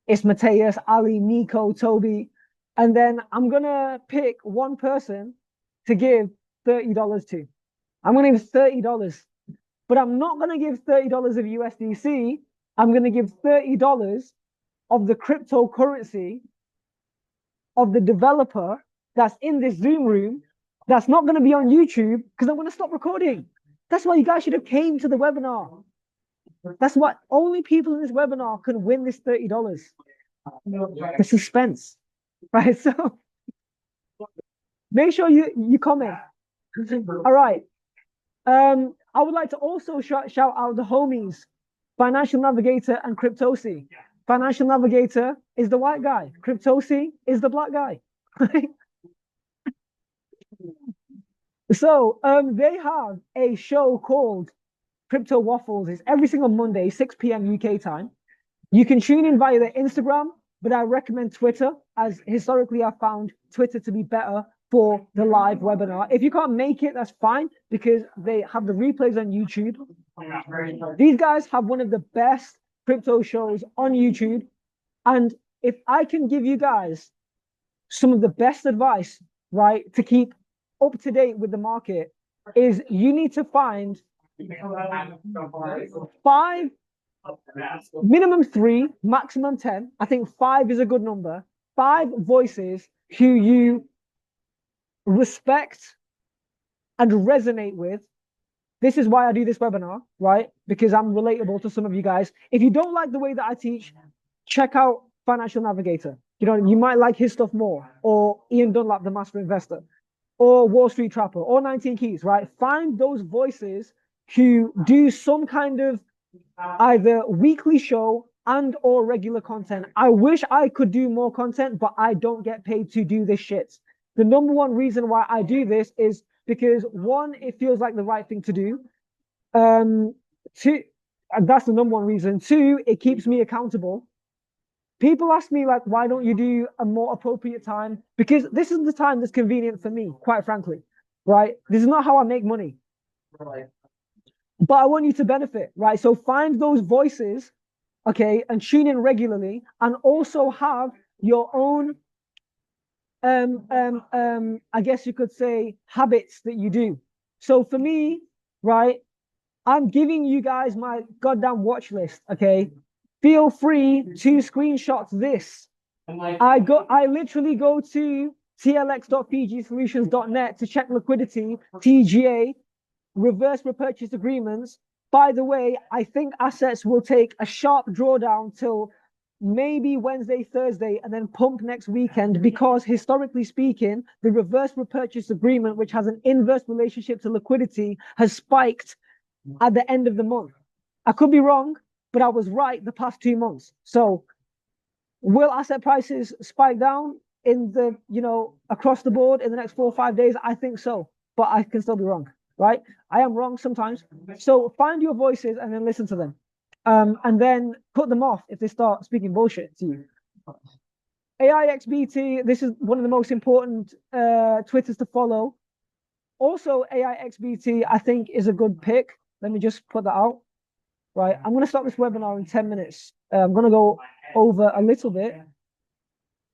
It's Mateus, Ali, Nico, Toby, and then I'm gonna pick one person to give $30 to. I'm gonna give $30, but I'm not gonna give $30 of USDC. I'm gonna give $30 of the cryptocurrency of the developer that's in this Zoom room that's not going to be on YouTube because I'm going to stop recording. That's why you guys should have came to the webinar. That's what only people in this webinar can win this $30. The suspense, right? So make sure you comment. All right. I would like to also shout out the homies, Financial Navigator and Cryptosi. Financial Navigator is the white guy. Cryptosi is the black guy. So they have a show called Crypto Waffles. It's every single Monday, 6 p.m. UK time. You can tune in via their Instagram, but I recommend Twitter, as historically I've found Twitter to be better for the live webinar. If you can't make it, that's fine, because they have the replays on YouTube. These guys have one of the best crypto shows on YouTube. And if I can give you guys some of the best advice, right, to keep up to date with the market, is you need to find 5, minimum 3, maximum 10. I think 5 is a good number. 5 voices who you respect and resonate with. This is why I do this webinar, right? Because I'm relatable to some of you guys. If you don't like the way that I teach, check out Financial Navigator. You might like his stuff more, or Ian Dunlap, the Master Investor, or Wall Street Trapper, or 19 Keys, right? Find those voices who do some kind of either weekly show and or regular content. I wish I could do more content, but I don't get paid to do this shit. The number one reason why I do this is because 1, it feels like the right thing to do. 2, that's the number one reason. 2, it keeps me accountable. People ask me, like, why don't you do a more appropriate time? Because this is the time that's convenient for me, quite frankly, right? This is not how I make money. Right. But I want you to benefit, right? So find those voices, okay, and tune in regularly, and also have your own, I guess you could say, habits that you do. So for me, right, I'm giving you guys my goddamn watch list, okay? Feel free to screenshot this. I literally go to tlx.pgsolutions.net to check liquidity, TGA, reverse repurchase agreements. By the way, I think assets will take a sharp drawdown till maybe Wednesday, Thursday, and then pump next weekend, because historically speaking, the reverse repurchase agreement, which has an inverse relationship to liquidity, has spiked at the end of the month. I could be wrong, but I was right the past 2 months. So Will asset prices spike down in the, across the board in the next 4 or 5 days? I think so, but I can still be wrong, right? I am wrong sometimes. So find your voices and then listen to them. And then cut them off if they start speaking bullshit to you. AIXBT, this is one of the most important Twitters to follow. Also, AIXBT, I think, is a good pick. Let me just put that out. Right, I'm going to stop this webinar in 10 minutes. I'm going to go over a little bit.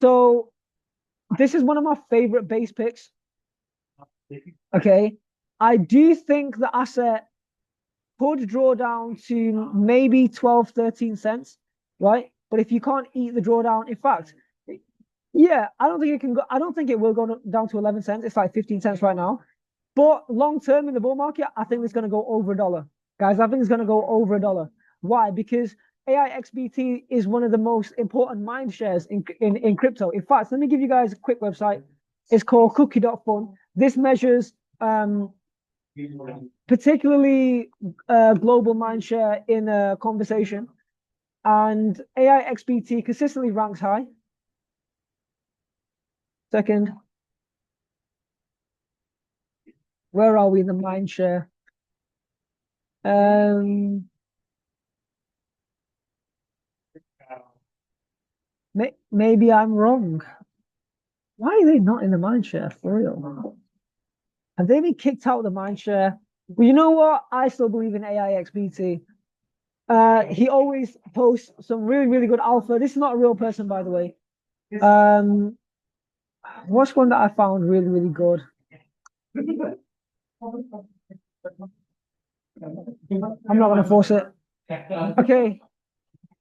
So this is one of my favorite base picks. Okay, I do think the asset could draw down to maybe 12, 13 cents, right? But if you can't eat the drawdown, in fact, yeah, I don't think it can go. I don't think it will go down to 11 cents. It's like 15 cents right now. But long term in the bull market, I think it's going to go over $1. Guys, I think it's going to go over $1. Why? Because AIXBT is one of the most important mind shares in crypto. In fact, let me give you guys a quick website. It's called cookie.fun. This measures particularly global mind share in a conversation. And AIXBT consistently ranks high. Second. Where are we in the mind share? Maybe I'm wrong. Why are they not in the mind share for real? Have they been kicked out of the mind share? Well, you know what? I still believe in AIXBT. He always posts some really, really good alpha. This is not a real person, by the way. What's one that I found really, really good? I'm not going to force it. Okay.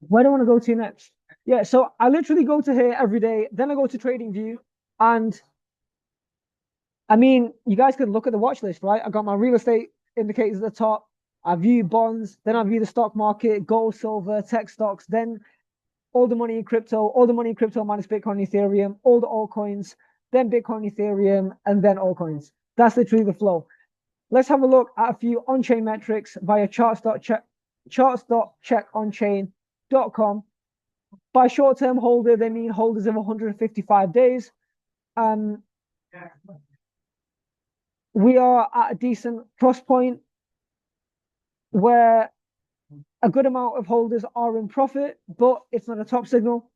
Where do I want to go to next? Yeah, so I literally go to here every day. Then I go to TradingView. And I mean, you guys can look at the watch list, right? I got my real estate indicators at the top. I view bonds. Then I view the stock market, gold, silver, tech stocks. Then all the money in crypto, minus Bitcoin, Ethereum, all the altcoins, then Bitcoin, Ethereum, and then altcoins. That's literally the flow. Let's have a look at a few on-chain metrics via charts.checkonchain.com. By short-term holder, they mean holders of 155 days. We are at a decent cross point where a good amount of holders are in profit, but it's not a top signal.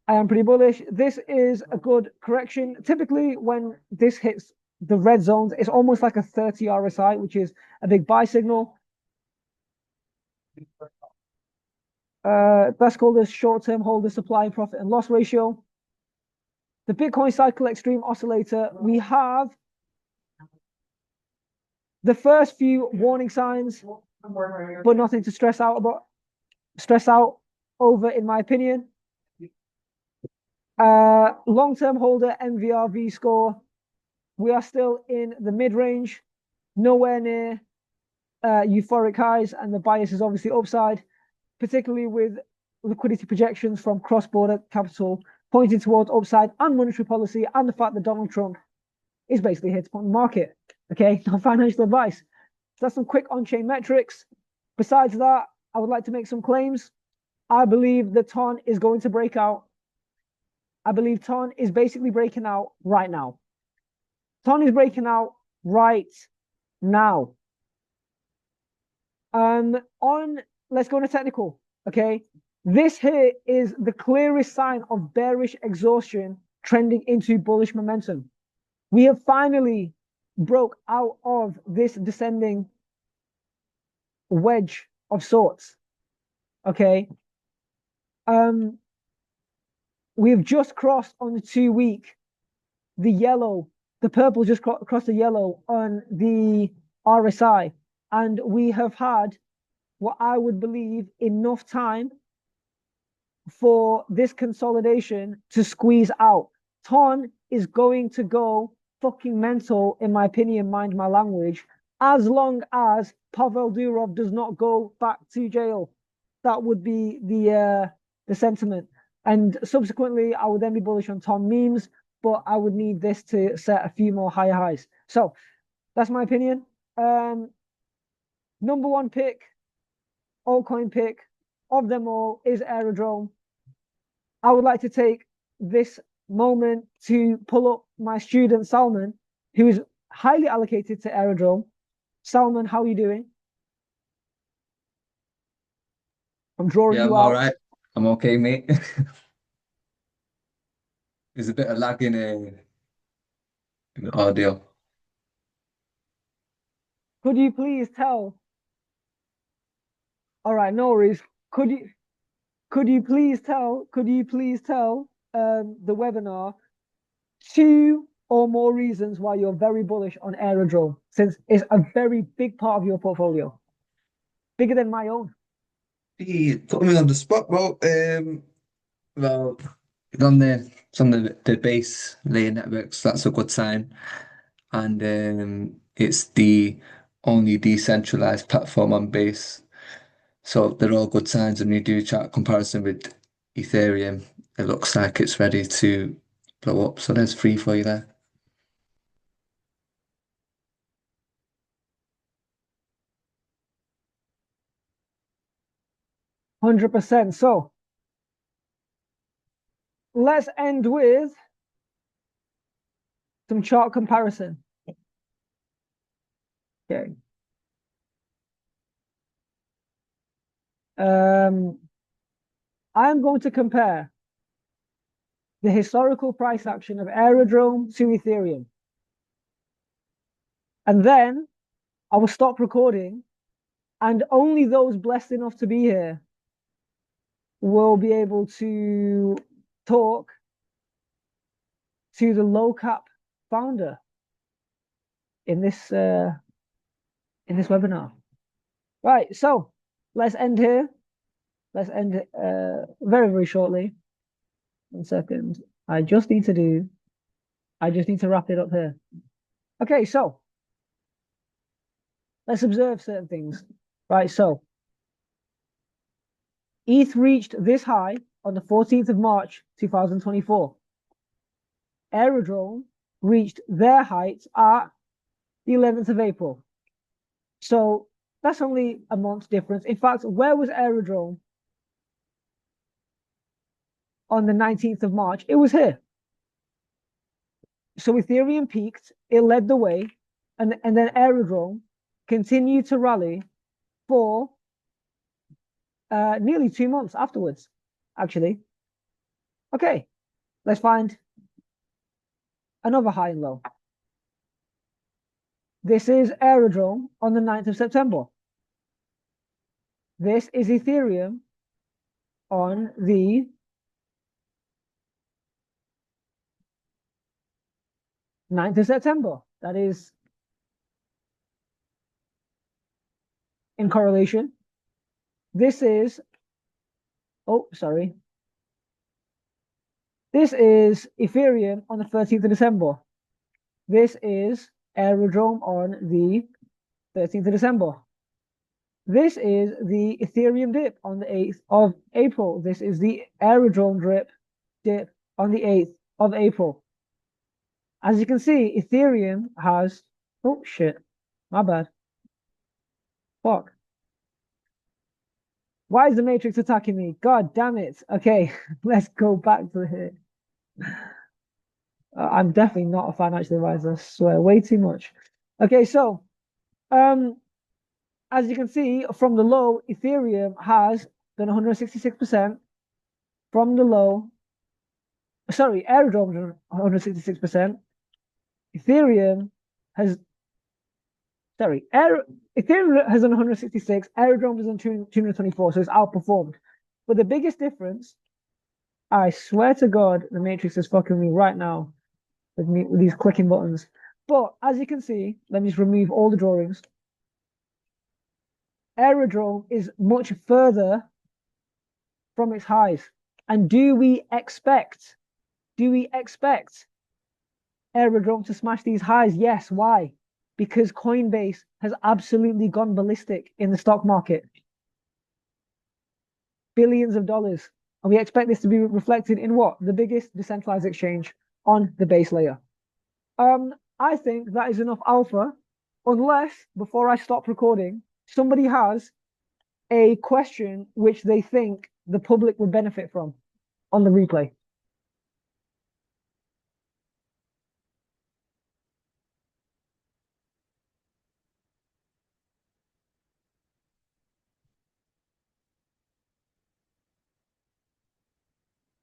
I am pretty bullish. This is a good correction. Typically, when this hits the red zones, it's almost like a 30 RSI, which is a big buy signal. That's called a short-term holder supply, profit, and loss ratio. The Bitcoin cycle extreme oscillator, we have the first few warning signs, but nothing to stress out over, in my opinion. Long-term holder MVRV score, we are still in the mid-range, nowhere near euphoric highs, and the bias is obviously upside, particularly with liquidity projections from cross-border capital pointing towards upside and monetary policy, and the fact that Donald Trump is basically here to put on the market. Okay, not financial advice. So that's some quick on-chain metrics. Besides that, I would like to make some claims. I believe that TON is going to break out. I believe TON is basically breaking out right now. TON is breaking out right now. Let's go to technical. Okay, this here is the clearest sign of bearish exhaustion trending into bullish momentum. We have finally broke out of this descending wedge of sorts. Okay. We've just crossed on the 2-week, the purple just crossed the yellow on the RSI. And we have had what I would believe enough time for this consolidation to squeeze out. TON is going to go fucking mental, in my opinion, mind my language, as long as Pavel Durov does not go back to jail. That would be the sentiment. And subsequently, I would then be bullish on TON memes, but I would need this to set a few more higher highs. So that's my opinion. Number one pick, altcoin pick of them all is Aerodrome. I would like to take this moment to pull up my student Salman, who is highly allocated to Aerodrome. Salman, how are you doing? I'm drawing Yeah, you I'm all out. right. I'm okay, mate. There's a bit of lag in the audio. Could you please tell? All right, no worries. Could you please tell? Could you please tell the webinar two or more reasons why you're very bullish on Aerodrome, since it's a very big part of your portfolio, bigger than my own. Put me on the spot, bro. Well, it's on the base layer networks. That's a good sign, and it's the only decentralized platform on base. So they're all good signs. And you do chart comparison with Ethereum, it looks like it's ready to blow up. So there's three for you there. 100%. So let's end with some chart comparison. Okay. I'm going to compare the historical price action of Aerodrome to Ethereum. And then I will stop recording, and only those blessed enough to be here will be able to talk to the low cap founder in this webinar. Right, so let's end here. Let's end very, very shortly. 1 second. I just need to wrap it up here. Okay, so let's observe certain things. Right, so ETH reached this high on the 14th of March, 2024. Aerodrome reached their heights at the 11th of April. So that's only a month difference. In fact, where was Aerodrome on the 19th of March? It was here. So Ethereum peaked, it led the way, and then Aerodrome continued to rally for nearly 2 months afterwards, actually. Okay, let's find another high and low. This is Aerodrome on the 9th of September. This is Ethereum on the 9th of September. That is in correlation. This is, oh, sorry. This is Ethereum on the 13th of December. This is Aerodrome on the 13th of December. This is the Ethereum dip on the 8th of April. This is the Aerodrome dip on the 8th of April. As you can see, Ethereum has, oh shit, my bad. Fuck. Why is the Matrix attacking me? God damn it. Okay, let's go back to here. I'm definitely not a financial advisor, I swear, way too much. Okay, so, as you can see from the low, Ethereum has done 166% from the low. Sorry, Aerodrome 166%. Ethereum has, Ethereum has done 166, Aerodrome has done 224, so it's outperformed. But the biggest difference, I swear to God, the Matrix is fucking me right now with these clicking buttons. But as you can see, let me just remove all the drawings. Aerodrome is much further from its highs. And do we expect Aerodrome to smash these highs? Yes. Why? Because Coinbase has absolutely gone ballistic in the stock market. Billions of dollars. And we expect this to be reflected in what? The biggest decentralized exchange on the base layer. I think that is enough alpha, unless before I stop recording, somebody has a question which they think the public would benefit from. on the replay.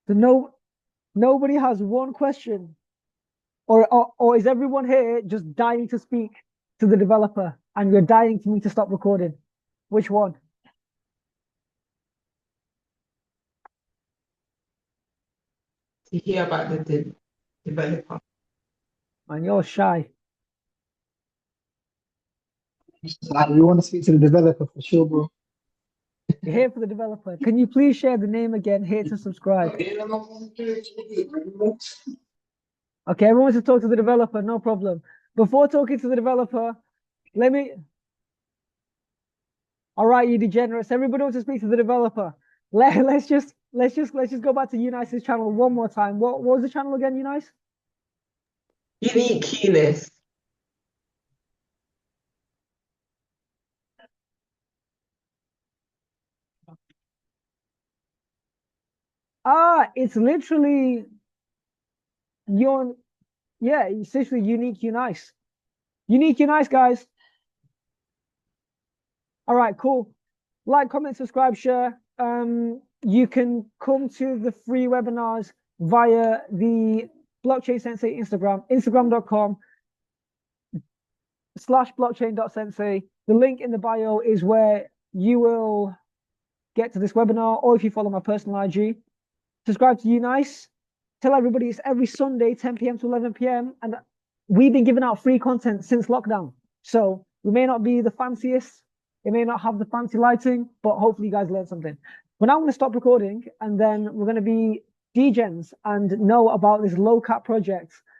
So nobody has one question, or is everyone here just dying to speak to the developer and you're dying for me to stop recording? Which one? To hear about the developer. And you're shy. We want to speak to the developer for sure, bro. You're here for the developer. Can you please share the name again? Here to subscribe. Okay, everyone wants to talk to the developer, no problem. Before talking to the developer, let me. All right, you degenerates. Everybody wants to speak to the developer. Let's just go back to Unice's channel one more time. What was the channel again, Unice? Unique Eunice. It's literally your it's literally Unique Unice. Unique Unice, guys. All right, cool. Like, comment, subscribe, share. You can come to the free webinars via the Blockchain Sensei Instagram, instagram.com/blockchain.sensei. The link in the bio is where you will get to this webinar, or if you follow my personal IG, subscribe to Unice. Tell everybody it's every Sunday, 10 p.m. to 11 p.m. And we've been giving out free content since lockdown. So we may not be the fanciest, it may not have the fancy lighting, but hopefully you guys learned something. But now I'm going to stop recording, and then we're going to be degens and know about this low cap project